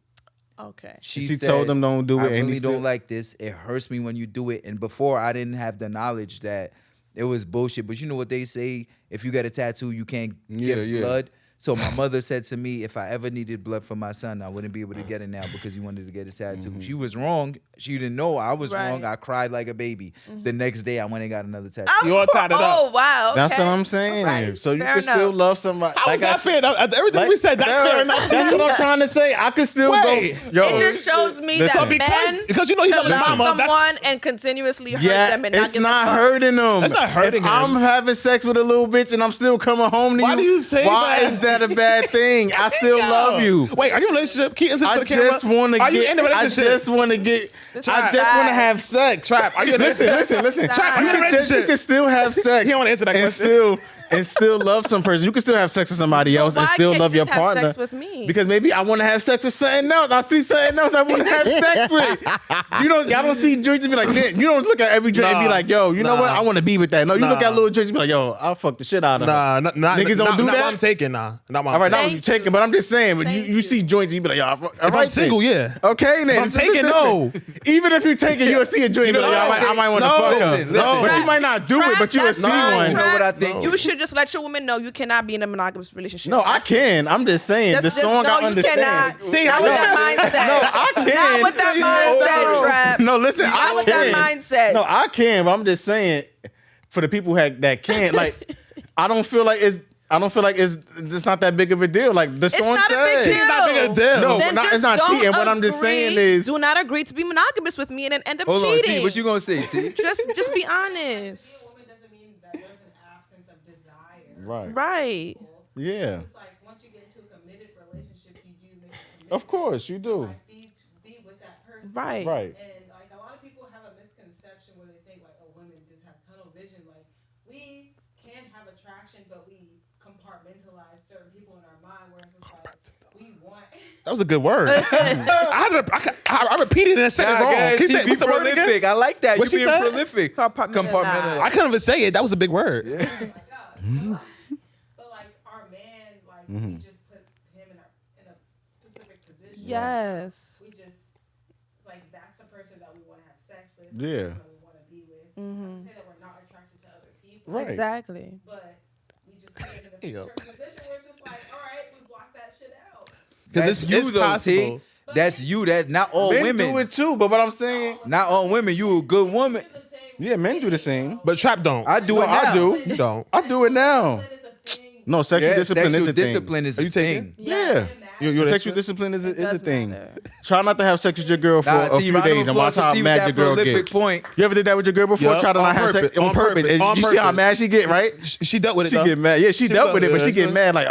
Okay. She said, told them don't do it, I and he really still- don't like this. It hurts me when you do it. And before, I didn't have the knowledge that it was bullshit. But you know what they say? If you get a tattoo, you can't Yeah, give yeah. blood. So my mother said to me, if I ever needed blood for my son, I wouldn't be able to get it now because he wanted to get a tattoo. She was wrong. She didn't know I was wrong. I cried like a baby. The next day, I went and got another tattoo. You all tied it up. Oh wow. Okay. That's what I'm saying. Right. So you Fair can still enough. love somebody. How is that fair? Everything we said, that's fair enough. That's what I'm trying to say. I could still Wait. go. It just shows me Listen. that men Because you know he can love his love mama. someone and continuously hurt Yeah, them and not it's give not a fuck. hurting them. That's not hurting if I'm him. having sex with a little bitch and I'm still coming home to Why do you say why that? is that a bad thing? I still love you. Wait, are you in a relationship? Keep into I the camera. just want to Are you get. in a I relationship? just want to get. This I is just want to bad. have sex. Trap. Are you in a listen? Trap, are you in a You can still have sex. He don't wanna answer that and question. still love some person. You can still have sex with somebody else and why still can't love you your just have partner. sex with me? Because maybe I want to have sex with something else. I see something else I want to have sex with. Y'all don't see joints and be like, damn. You don't look at every joint and be Nah. like, yo, you know what? Nah. I want to be with that. No, you look Nah. at little joints and be like, yo, I'll fuck the shit out of Nah, her. not Niggas don't do not that? what I'm taking, nah. Not All right, now Thank you taking, but I'm just saying, but Thank you you. see joints and you be like, yo, all If right, I'm single, then. yeah. Okay, then. If I'm This is taking, no. different. Even if you take it, you'll see a joint and be like, yo, I might want to No. fuck her. Listen, No, but listen. you might not do it, but you will That's see fine, one. You know what I Trap. think? You should just let your woman know you cannot be in a monogamous relationship. No, I can. I'm just saying. The song I no, you understand. cannot. See, Not no. with that mindset. No, I can. Not with that mindset, Trap. No, listen, Not I with can. that mindset. No, I can, but I'm just saying for the people that can't, like, I don't feel like it's not that big of a deal. Like the It's song not a said. big deal. It's not big a deal. No, Then it's just not don't cheating. What I'm just agree- saying is, do not agree to be monogamous with me and then end up Hold on, cheating. T. What you gonna say, T? Just be Being a honest. woman doesn't mean that there's an absence of desire. right? Right. Yeah, It's like once you get into a committed relationship, you do make a commitment. of course you do. Like be with that person. Right. Right. And like a lot of people have a misconception where they think like, oh, women just have tunnel vision. Like we can have attraction, but we compartmentalize certain people in our mind. Where it's just like we want. That was a good word. I repeated it and said it wrong. Can you say, Be what's the word again? prolific. I like that. What You she being said? prolific. Compartmentalize. I couldn't even say it. That was a big word. Oh my God. But like our man, like we just put him in a specific position. Yes. We just like that's the person that we want to have sex with. Yeah. The person that we want to be with. Not to say that we're not attracted to other people. Right. Exactly. But we just put him in a Yo. certain position where it's just like, all right, we block that shit out. That's it's you though, possible. T. That's you. That's not all Men women. do it too, but what I'm saying, Not all women. You a good woman. Do the same. yeah, men do the same. But trap don't. I do No, it now. I do. You don't. I do it now. That is a thing. No, sexual Yeah, discipline sexual is a thing. discipline is Are a you taking? thing. Yeah. You're Sexual discipline is a does thing. matter. Try not to have sex with your girl for Nah, a T, few round of days and watch applause for how T with mad that your girl prolific get. point. You ever did that with your girl before? Yup, Try to on not have sex purpose, on on purpose. purpose, And on you see how purpose. mad she get, right? She dealt with it. She though. get mad. Yeah, she dealt with it, but she get yeah. mad. Like,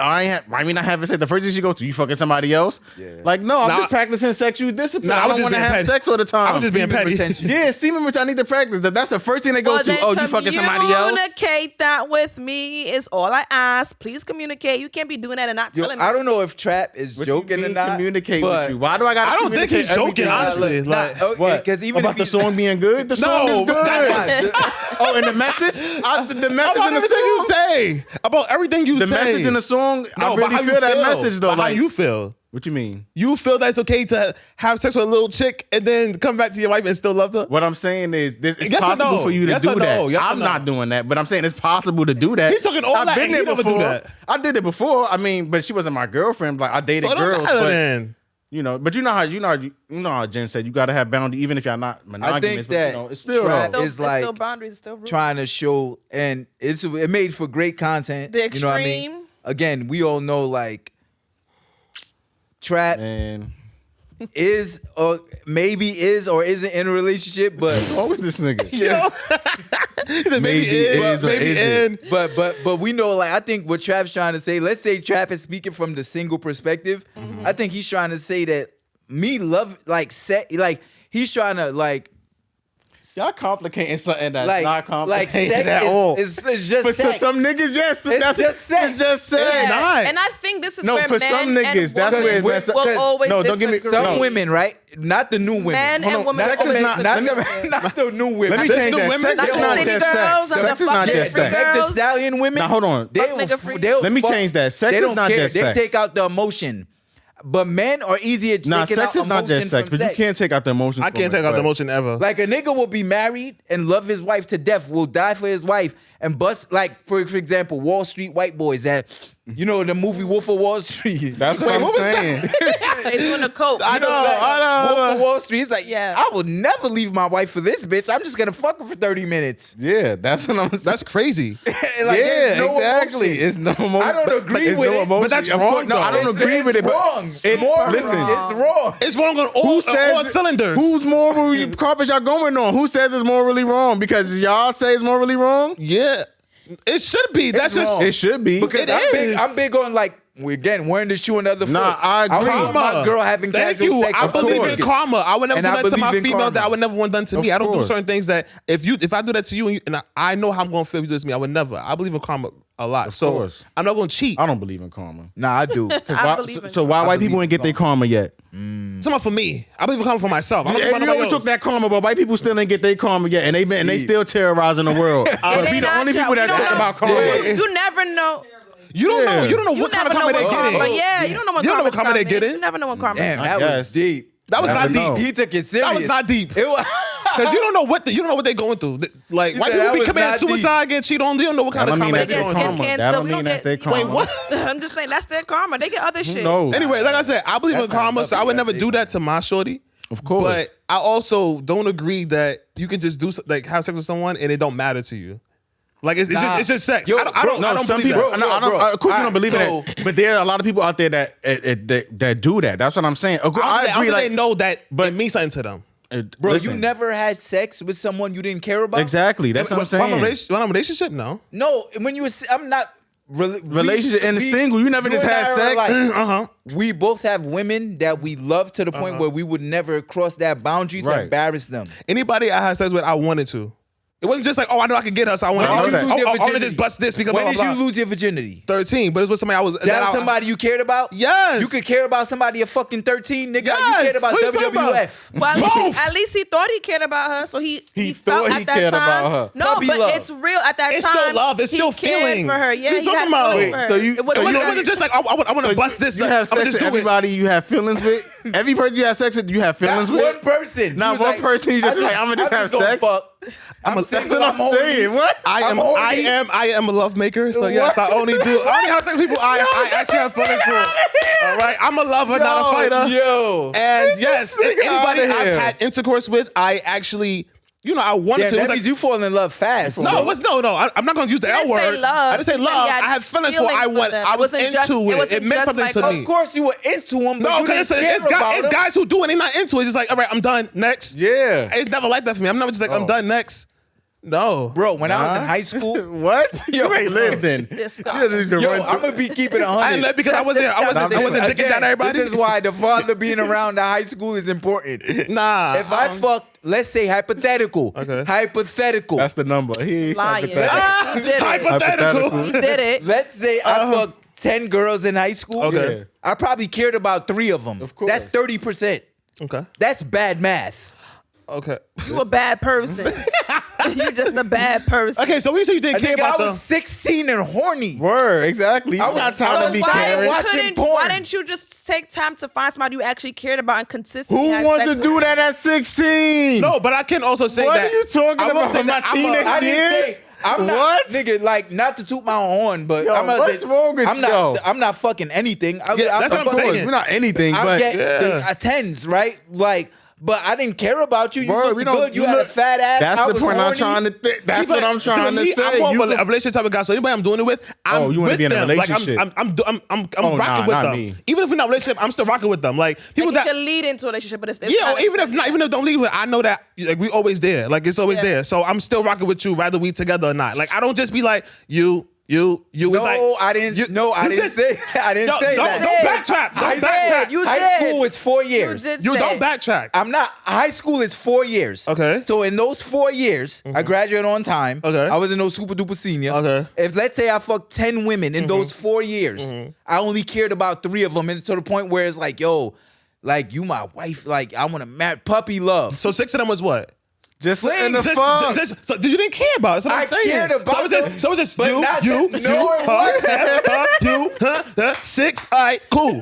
why me not having sex? The first thing she goes to, you fucking somebody else? Yeah. Like, no, I'm Nah, just practicing sexual discipline. Nah, I I was don't just want to being have petty. sex all the time. I was just being Semen petty. retention. Yeah, semen which I need to practice. That's the first thing they go Well, to. then Oh, you fucking somebody else? communicate that with me is all I ask. Please communicate. You can't be doing that and not Yo, telling me. I don't know if Trap is What you joking or mean not. communicate but with you. Why do I got to I don't think communicate he's joking, everything? honestly. Nah, Like, okay, What? 'cause even About if the he's- song being good? The song is but good. Nah, Oh, and the message? The message About in the everything you song? say. About everything you The say. message in the song, No, I but really how you feel that message though. But how Like, you feel? what you mean? You feel that it's okay to have sex with a little chick and then come back to your wife and still love her? What I'm saying is, it's Yes or possible no? for you to Yes or do that. no? Yes or I'm no? not doing that, but I'm saying it's possible to do that. He's talking all I've that been and there he never do before. that. I did it before. I mean, but she wasn't my girlfriend. Like I dated So it don't girls, matter but then. you know, but you know how Jen said you got to have boundaries, even if you're not monogamous. But, that you know, it's still Trap Still- is it's like still boundaries. It's still rules. trying to show, and it made for great content. The You know what I mean? extreme. Again, we all know like Trap and is or maybe is or isn't in a relationship, but what's wrong with this nigga? He said Maybe in, is or maybe isn't. in. but we know, like, I think what Trap's trying to say, let's say Trap is speaking from the single perspective. I think he's trying to say that me love like set like he's trying to like Y'all complicating something that's like not like complicated sex at all. is just But sex. some niggas, yes, that's just sex. It's just sex. Yeah. not. And I think this is No, where for men some niggas, and that's where women it mess up. will always No, don't give me- disagree. Some women, right? Not the new women. Men Hold and on, women sex is always not- disagree. not the new women. Let me Not change the that. women, Sex not is the not city just girls, sex. not the Sex is not fuck just different sex. Meg the girls. Stallion women. Now hold on. They Fuck will, nigga free. they'll Let me fuck- change that. Sex they is don't not care. just They sex. take out the emotion. but men are easier taking Nah, out sex is not emotion just sex, from but you can't take out the emotions. I can't take out the emotion ever. Like a nigga will be married and love his wife to death, will die for his wife, and bust like for example, Wall Street white boys that the movie Wolf of Wall Street. That's what I'm saying. They doing the coke. I know. Wolf of Wall Street. He's like, Yeah. I will never leave my wife for this bitch. I'm just gonna fuck her for 30 minutes. Yeah, that's what I'm saying. That's crazy. Like, yeah, there's no exactly. emotion. It's no emotion. I don't agree It's with no it, emotion. but that's Of wrong, course, no, I though. don't agree with it. But Wrong. it, listen, It's wrong. It's wrong on who all says cylinders. Who's morally carpet y'all going on? Who says it's morally wrong? Because y'all say it's morally wrong. Yeah, it should be. That's just wrong. It should be. Because It I'm is. big on like wearing the shoe on the other foot. Nah, I agree. don't want my girl having Thank casual you. sex. I with believe coworkers. in karma. I would never And do I that to my believe in female karma. that I would never want done to me. I don't do course. certain things that if I do that to you and I know how I'm going to feel if you do this to me, I would never. I believe in karma a lot. Of so course. I'm not going to cheat. I don't believe in karma. Nah, I do. I believe in So why white believe people ain't in get their karma yet? Something for me. I believe in karma for myself. I don't Yeah, think about you nobody always else. took that karma, but white people still ain't get their karma yet, and they still terrorizing the world. It But be ain't the our only job. people that We don't talk know. about karma. You never know. You don't know. Yeah. You don't know You what kind never of know karma they what karma. getting. Yeah, you don't know what You don't know karma's what karma they coming. getting. You never know what karma. Damn, I that guess. was deep. That was Never not know. deep. He took it serious. That was not deep. It was. Because you don't know what they going through. Like You white said people that be was committing not deep. suicide, get cheated on. They don't know what kind That of don't mean karma that's they their They get going skin karma. through. cancer. That don't We don't mean that's get- their karma. Wait, what? I'm just saying that's their karma. They get other Who shit. knows? Anyway, like I said, I believe in That's not karma, love, so I would that's never do ignorant. that to my shorty. Of course. But I also don't agree that you can just have sex with someone and it don't matter to you. Like it's just sex. Yo, I don't some believe people. that. No, I don't. bro. Of course, you don't believe in So- that. But there are a lot of people out there that do that. That's what I'm saying. I I agree. think Like, they know that but- it means something to them. Bro, listen. you never had sex with someone you didn't care about? Exactly. That's what I'm saying. When I'm in a relationship, no. No, when you were, I'm not. Relationship and single, you never just and had I are sex? Uh-huh. We both have women that we love to the point where we would never cross that boundaries Right. and embarrass them. Anybody I had sex with, I wanted to. It wasn't just like, oh, I know I could get her, so I want I know that. to. I want to just bust this because When blah, did blah, you blah. lose your virginity? 13, but it was somebody I was. That was somebody you cared about? Yes. You could care about somebody at fucking 13, nigga. Yes. You cared about What are you talking about? WWF. Well, at least he thought he cared about her, so he felt thought at he that cared time. about her. No, Puppy but love. it's real at that It's time. still love. It's he still cared feelings. for her. Yeah, What are you he had talking about? feelings Wait, for her. so you- It wasn't so It you- like- wasn't just like, I want to bust this. You have I'm sex just with do it. everybody you have feelings with? Every person you have sex with, you have feelings Not with? one person. Not He was one like, person, you just like, I'ma just have gonna sex? fuck. I'm That's single, what I'm I'm saying. horny. What? I I'm am a love maker. So yes, I only have sex with people I actually have feelings for. All right, I'm a lover, not a fighter. Yo. And yes, This nigga anybody outta here. I've had intercourse with, I actually, I wanted Yeah, to. It that was means you fall in love fast. no, it was no. I'm not going to use the He L didn't say word. love. I didn't say He said love. he had I had feelings for. feelings I for was them. It was wasn't into just- it it. wasn't It meant just something like, to oh, me. Of course you were into him, but No, you because didn't care about it's him. guys who do it and not into it. It's just like, all right, I'm done. Next. Yeah. It's never like that for me. I'm never just like, I'm done. Next. No. Bro, when I was in Huh? high school, What? You ain't lived then. Disgusting. You just run yo, through- I'm gonna be keeping 100. I didn't let because I wasn't dicking down everybody. This is why the father being around the high school is important. Nah. If I fucked, let's say hypothetical. Okay. Hypothetical. That's the number. He Lying. hypothetical. You did it. Hypothetical. You did it. Let's say I fucked 10 girls in high school. Okay. Yeah. I probably cared about 3 of them. Of course. That's 30%. Okay. That's bad math. Okay. You a bad person. You just a bad person. Okay, so when you say you didn't I care think I about was 16 and horny. Word, exactly. You I was- got time So to be why caring. watching porn. didn't you just take time to find somebody you actually cared about and consistently Who had wants sex to with? do that at 16? No, but I can also say What that. are you talking I will about? say My that I'm a- teenage I didn't years? say I'm not, What? nigga. Like, not to toot my own horn, but Yo, I'm not. what's wrong with I'm you? not. I'm not fucking anything. Yeah, that's what I'm Of course, saying. we're not anything, I but get yeah. the tens, right? Like, but I didn't care about you. You Word, looked we don't- good. You you had look- a fat ass. that's I the was point I'm horny. trying to think. That's But what I'm trying to me, say. I'm more You of a can- relationship type of guy. So anybody I'm doing it with, I'm Oh, you wanna with be in a them. relationship. Like I'm Oh, rocking nah, with not them. me. Even if we're not in a relationship, I'm still rocking with them. Like people Like, that you can lead into a relationship, but it's yeah, or even if don't leave it, I know that like we always there. Like it's always Yeah. there. So I'm still rocking with you, whether we together or not. Like I don't just be like you. No, It's like, I didn't. No, I you didn't just- say. I didn't say don't, that. Don't backtrack. Don't backtrack. You High did. school is 4 years. You don't backtrack. I'm not. High school is 4 years. Okay. So in those 4 years, I graduated on time. Okay. I was in no super duper senior. Okay. If let's say I fucked 10 women in those 4 years, I only cared about 3 of them, and to the point where it's like, yo, like you my wife, like I want to marry puppy love. So 6 of them was what? just in the Just- fuck. so you didn't care about it. That's what I I'm saying. cared about so it was them, just but you, not you, that- no, it you, 6. All right, right, cool.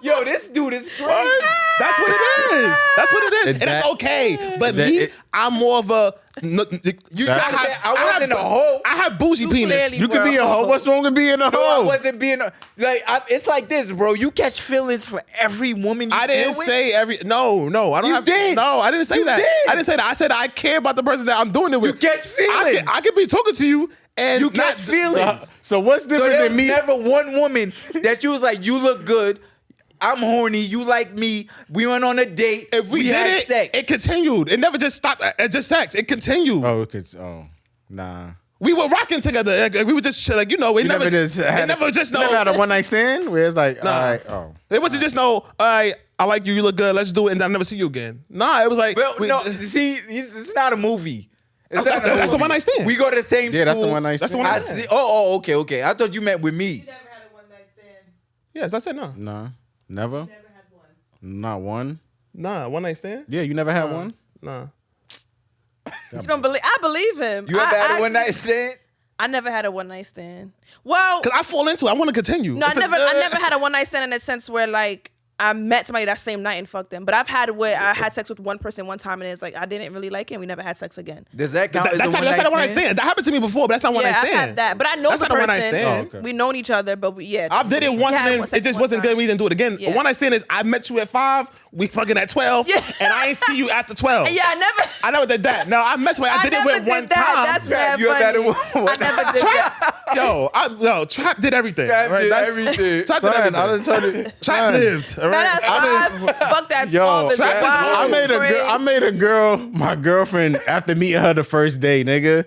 Yo, this dude is crazy. That's what it is. That's what it is. And that's okay. But me, I'm more of a. You trying to say I wasn't a hoe? I have bougie You penis. clearly You could be a were hoe. What's wrong with being a No, I hoe? wasn't being it's like this, bro. You catch feelings for every woman you I didn't deal with? say every. No, I don't You have. did. No, I didn't say You that. did. I didn't say that. I said I care about the person that I'm doing it with. You catch feelings. I could be talking to you and You not catch feelings. So what's So different there than was me? never one woman that you was like, you look good. I'm horny. You like me. We went on a date. If we had did it, sex. it continued. It never just stopped at just sex. It continued. Nah. We were rocking together. Like, we were just like, it You never just had it never just you never had a one night stand where it's like, Nah. all right, oh. It wasn't just all right, I like you, you look good, let's do it, and I'll never see you again. Nah, it was like Well, no, see, it's not a movie. It's not that's a one-night stand. We go to the same school. Yeah, that's a one night That's stand. the one I night stand. see. Okay. I thought you meant with me. You never had a one night stand. Yes, I said no. Nah, never. Never had one. Not one. Nah, one night stand? Yeah, you never had one. Nah. You don't believe? I believe him. You ever had a I one night actually- stand? I never had a one night stand. Well, Cause I fall into it. I want to continue. no, I never had a one night stand in the sense where like I met somebody that same night and fucked them. But I've had where I had sex with one person one time and it's like I didn't really like him. We never had sex again. Does that count as That's a not one a one night night stand. That happened to me before, but that's not one Yeah, night I've stand. had that. But I know That's the not a person. one night stand. Oh, okay. We known each other, but yeah. I did it we once had and one then sex it just one wasn't good. time. We didn't do it again. Yeah. A one night stand is I met you at 5, we fucking at 12, Yeah. and I ain't see you after 12. Yeah, I never did that. No, I messed with. I did it never with one did that. time. That's mad You had that funny. in one- I never did that. Yo, Trap did everything. Trap right? did That's- everything. Trap did Son, everything. I done told you. Trap Son, lived. All right? That at 5, fuck that 12 Yo, is Trap is wild. old. I made a girl, my girlfriend, after meeting her the first day, nigga.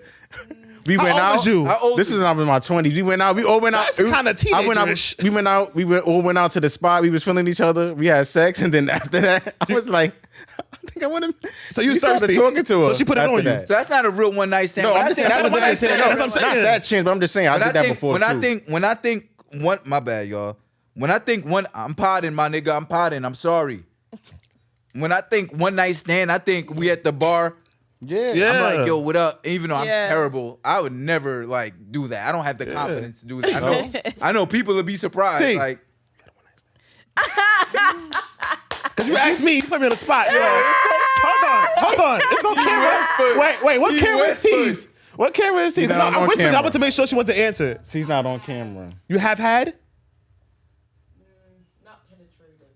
We How went old out. was you? How old This was when I was in my 20s. We went out. We all went out. That's kinda I went out. teenagerish. We all went out to the spot. We was feeling each other. We had sex, and then after that, I was like, I think I want to. So you started thirsty. talking to her. So she put it after on you. that. So that's not a real one night stand. No, When I'm I just saying think that's a one night different stand. stand. No, That's what I'm not saying. that chance, but I'm just saying I did that before when too. I think one, my bad, y'all. When I think one, I'm potting, my nigga. I'm potting. I'm sorry. When I think one night stand, I think we at the bar. Yeah. Yeah. I'm like, yo, what up? Even though I'm Yeah. terrible, I would never like do that. I don't have the confidence to do that. I know people will be surprised. See. Like, Cause you asked me, you put me on the spot. Yo, hold on. It's no camera. Wait, what camera is T's? What camera is T's? No, not I'm on whispering. I camera. want to make sure she wants to answer. She's not on camera. You have had? Not penetrative.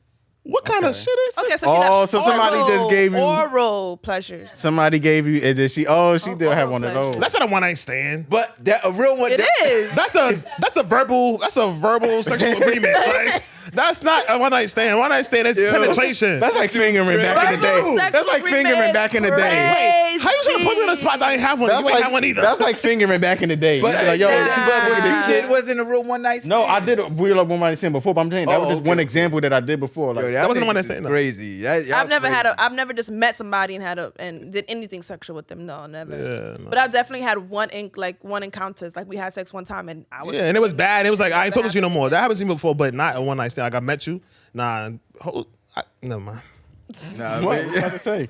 What kind of Okay. shit is this? Okay, so Oh, she so somebody just gave you- oral pleasures. Somebody gave you. Did she? Oh, she did have one of those. That's not a one night stand. but that a real one. It is. That's a verbal sexual agreement. Like, that's not a one night stand. One night stand is penetration. That's like fingering back in the day. Verbal That's like sexual fingering back in the day. agreement. How you trying to put me on the spot that I ain't have one? That's You ain't like have one either. That's like fingering back in the day. But, Like, yo, but Nah. what you did wasn't a real one night stand. no, I did a weird like one night stand before, but I'm saying that was just okay. one example that I did before. Like, Yo, That wasn't thing a one night is stand, no. Crazy. I've never just met somebody and did anything sexual with them. No, never. Yeah, no. But I've definitely had one encounters. Like we had sex one time and I was Yeah, and it was bad. It was like I ain't talking to you no more. That happened to me before, but not a one night stand. Like I met you. Nah, never mind. Nah, what man. you about to say?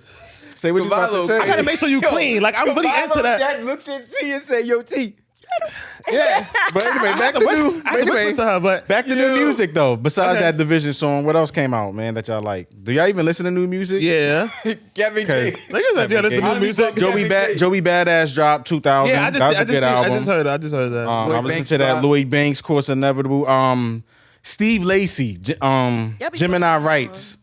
Say what you about to Cavallo, say. I gotta make sure you clean. Like I'm really into that. Dad looked at T and said, "Yo, T." Yeah. But anyway, I back had to to new. whisper- I had to Anyway, whisper to her, but back to new music though. Besides Okay. that Division song, what else came out, man? That y'all like? Do y'all even listen to new music? yeah. Kevin K. Cause Niggas said, yeah, listen to new music. Joey Badass dropped 2000. Yeah, that was a good album. I just heard that. I Lloyd was listening Banks to that drop. Lloyd Banks, Course Inevitable. Steve Lacy, Gemini Rights.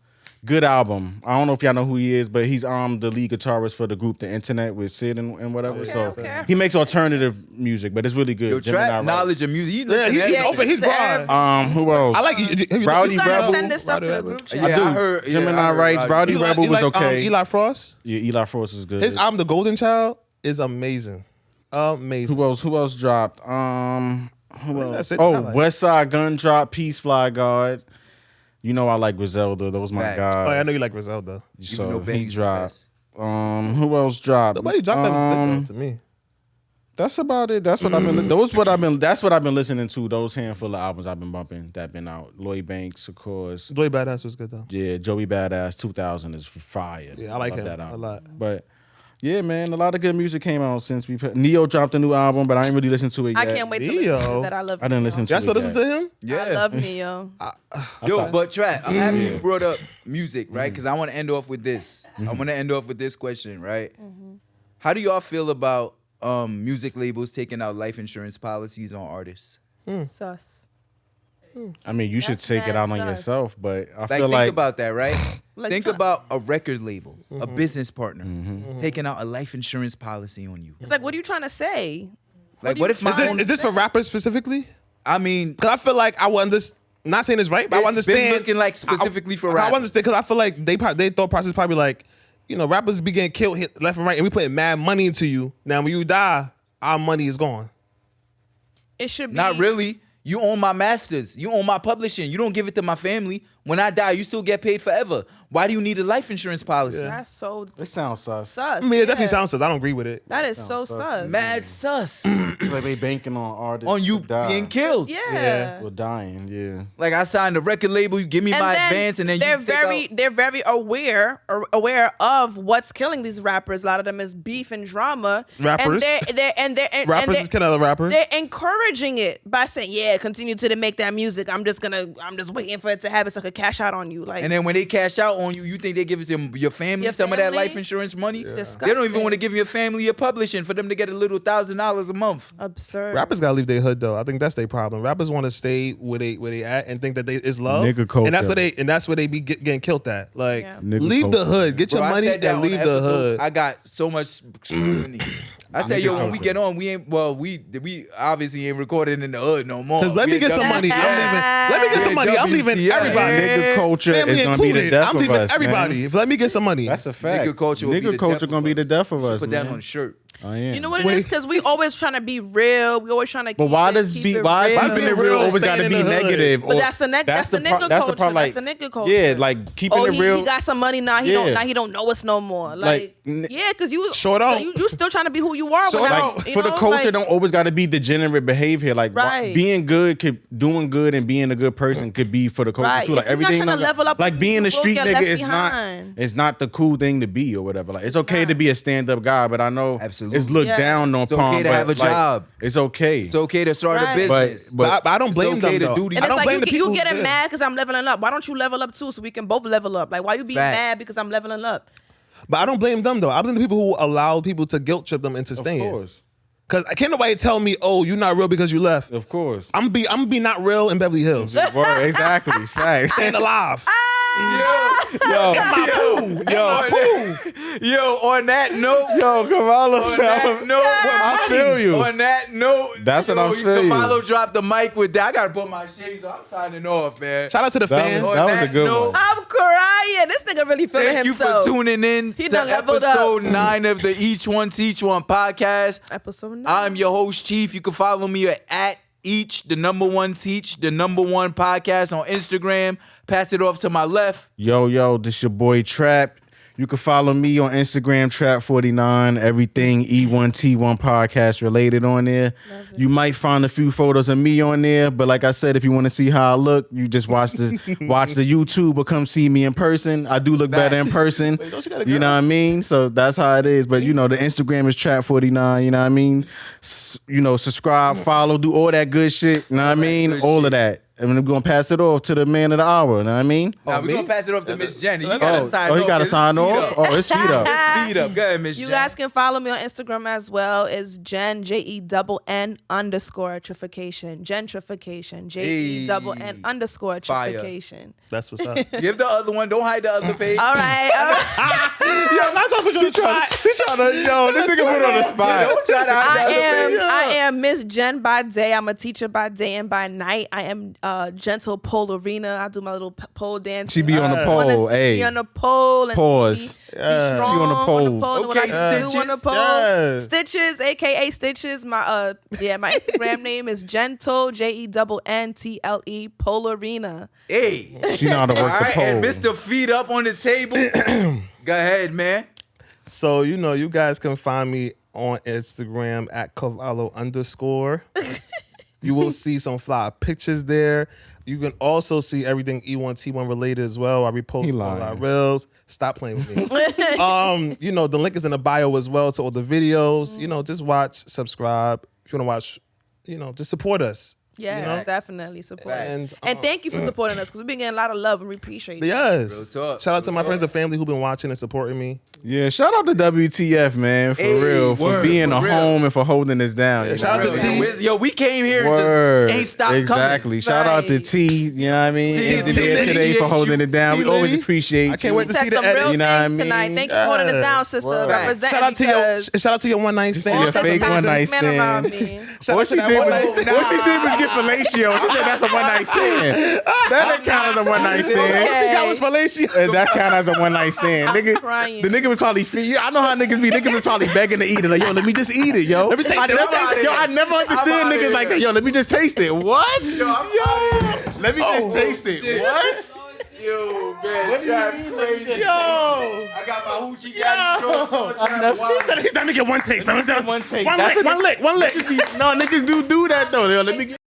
Good album. I don't know if y'all know who he is, but he's the lead guitarist for the group The Internet with Sid and whatever. So okay. he makes alternative music, but it's really good. Yo, Gemini trap Rights. knowledge of music. He Yeah, listen to he's everything. open. He's Serve. broad. Who else? I like you. Rowdy You gotta Rebel. send this stuff to the group chat. Yeah, I do. I heard. Gemini I heard Rights. Rowdy You Rebel was like, okay. Eli Frost. Yeah, Eli Frost is good. His I'm the Golden Child is amazing. Amazing. Who else dropped? Who else? That's it. Oh, I like. West Side Gun dropped. Peace Fly Guard. You know I like Griselda. Those my Facts. guys. Oh, I know you like Griselda. So no he Banks dropped. Who else dropped? Nobody dropped that to me. That's about it. That's what I've been. That's what I've been listening to. Those handful of albums I've been bumping that been out. Lloyd Banks, of course. Joey Badass was good though. Yeah, Joey Badass 2000 is fire. Yeah, I like Love him that a album. lot. But Yeah, man, a lot of good music came out since Neo dropped a new album, but I ain't really listened to it yet. I can't wait to listen to that. I love. I didn't Neo. listen to Y'all it still yet. listen to him? Yeah. I love Neo. Yo, but Trap, I'm happy you brought up music, right? Because I want to end off with this. I want to end off with this question, right? How do y'all feel about music labels taking out life insurance policies on artists? Sus. I mean, you should That's take it mad out on sus. yourself, but I Like, feel think like about that, right? Like, think try- about a record label, a business partner, taking out a life insurance policy on you. It's like, what are you trying to say? Like, what if my own? Is this for rappers specifically? I mean, Because I feel like I would understand. Not saying it's right, but I it's understand. been looking like specifically for I rappers. understand because I feel like they thought process is probably like, you know, rappers be getting killed left and right, and we putting mad money into you. Now when you die, our money is gone. It should be Not really. You own my masters. You own my publishing. You don't give it to my family. When I die, you still get paid forever. Why do you need a life insurance policy? That's so it sounds sus. sus. I mean, it definitely yeah. sounds sus. I don't agree with it. That is so sus. sus. Mad sus Like they banking on artists on you to die. being killed. Yeah. Well, dying, yeah. Like I signed a record label. You give me my advance, and then they're you they're very aware of what's killing these rappers. A lot of them is beef and drama. Rappers? and they're Rappers is killing other rappers. They're encouraging it by saying, "Yeah, continue to make that music. I'm just waiting for it to happen so I could cash out on you." Like, And then when they cash out on you, you think they give it to your family Your some of that family? life insurance money? Disgusting. They don't even want to give your family your publishing for them to get a little $1,000 a month. absurd. Rappers gotta leave their hood though. I think that's their problem. Rappers want to stay where they at and think that it's love. Nigga culture. And that's where they be getting killed at. Like Yeah. Nigga leave the culture. hood, get Bro, your I money said that and on leave the episode. hood. I got so much scrutiny. I said, yo, when we culture. get on, we obviously ain't recording in the hood no more. Cause let We me get at some money. Let me get Yeah, some money. I'm leaving WTF. everybody. Nigga culture Family is gonna be the included. death I'm of leaving us, everybody. man. Let me get some money. That's a fact. Nigga culture will be the Nigga culture death gonna of be the us. death of us, Put that man. on a shirt. I am. You know what it Wait. is? Because we always trying to be real. We always trying to. But keep why it, does keep be it why is real. keeping it Being real real, always got to staying be in the hood. negative? But that's the nigga That's the culture. part. Like, that's the nigga culture. yeah, like keeping Oh, it real. he got some money now. He don't know us no more. Like, yeah, because you Short out. you still trying to be who you are. Short when out. you for the know, culture, like, don't always got to be degenerate behavior. Like Right. being good, doing good, and being a good person could be for the culture Right. too. Like If you're not everything, trying to level up, like being you a will street get nigga left is behind. it's not the cool thing to be or whatever. Like it's okay to be a stand up guy, but I know Absolutely. it's looked Yes. down on. It's okay to but, have a like, job. It's okay. It's okay to start Right. a business. But I don't It's blame okay them to though. do these- And I it's don't like blame the you people. getting mad because I'm leveling up. Why don't you level up too so we can both level up? Like, why you being Facts. mad because I'm leveling up? But I don't blame them though. I blame the people who allow people to guilt trip them into of staying. course, Cause can't nobody tell me, oh, you're not real because you left. of course. I'm gonna be not real in Beverly Hills. Word, exactly. Facts. Staying alive. Yo, Yo, on that note, yo, Kamala. on that note, I feel you. On that note, That's what I'm feeling. Kamalo dropped the mic with that. I gotta put my shades on. I'm signing off, man. Shout out to the That fans. was a good one. I'm crying. This nigga really feeling Thank you himself. for tuning in He to done leveled episode up. 9 of the E1T1 podcast. Episode 9. I'm your host, Chief. You can follow me at each, the number one teach, the number one podcast on Instagram. Pass it off to my left. Yo, this your boy Trap. You can follow me on Instagram, Trap49. Everything E1T1 podcast related on there. You might find a few photos of me on there, but like I said, if you want to see how I look, you just watch the YouTube or come see me in person. I do look better in person. don't you got a You know what I mean? So that's how it is. But you know, the Instagram is Trap49. You know what I mean? Subscribe, follow, do all that good shit. You know what I mean? good All shit. of that. And I'm gonna pass it off to the man of the hour. You know what I mean? Now we're me? gonna pass it off to Miss Jenny. You gotta sign off. he got to It's sign speed off. up. Oh, it's speed up. It's speed up. Go ahead, Miss You Jenny. guys can follow me on Instagram as well. It's Jen, JENN_triffication. Gentrification. JENN_triffication. Fire. That's what's up. Give the other one. Don't hide the other page. All right. Yo, not trying to put you on the spot. She's trying to, this nigga put on the spot. Don't try to hide the other page. I am Miss Jen by day. I'm a teacher by day and by night. I am gentle polarina. I do my little pole dance. She be on the Wanna pole, see hey. me on the pole. And Pause. Be Yeah. strong She on the pole. and what Okay, I do on the Stitches. pole. Yeah. Stitches, aka Stitches. My my Instagram name is Gentle JENNTLE Polarina. Hey. She know how to All work the right, pole. and Mr. Feet Up on the table. Go ahead, man. So, you guys can find me on Instagram at Cavallo_. You will see some fly pictures there. You can also see everything E1T1 related as well. I repost all our reels. Stop playing with me. The link is in the bio as well to all the videos. Just watch, subscribe. If you want to watch, just support us. Yeah, definitely support us. And, And thank you for supporting us because we've been getting a lot of love and we appreciate it. Yes. Real talk. Shout out to my friends and family who've been watching and supporting me. Yeah, shout out to WTF, man, for Hey, real, for word, being for a real. home and for holding us down. you shout know? out to T. Yo, we came here Word. and just ain't stopped Exactly. coming. Shout out to Right. T, you know what I mean? T, Engineer T, today T, for holding it down. T, We always Liddy. appreciate I can't you. wait to Said see the some edit. real You know what I things tonight. mean? Thank you for holding us down, sister. Word. Representing Shout out to your one night stand. your fake one night man around stand. me. Shout What out she to that did one was night stand. what she did was get fellatio. She said that's a one night stand. That didn't count as a one night stand. All she got was fellatio. And that count as a one night stand. Nigga, crying. the nigga was probably I know how niggas be. Niggas was probably begging to eat it. Like, yo, let me just eat it, yo. Let me taste it. I never understand outta niggas like here. that. Yo, let me just taste it. What? Let me just taste it. shit. What? Yo, man, Trap crazy. Yo. I got my hoochie daddy shorts on. Trap wild. Let me get one taste. One take. One lick. No, niggas do that though. Yo, let me get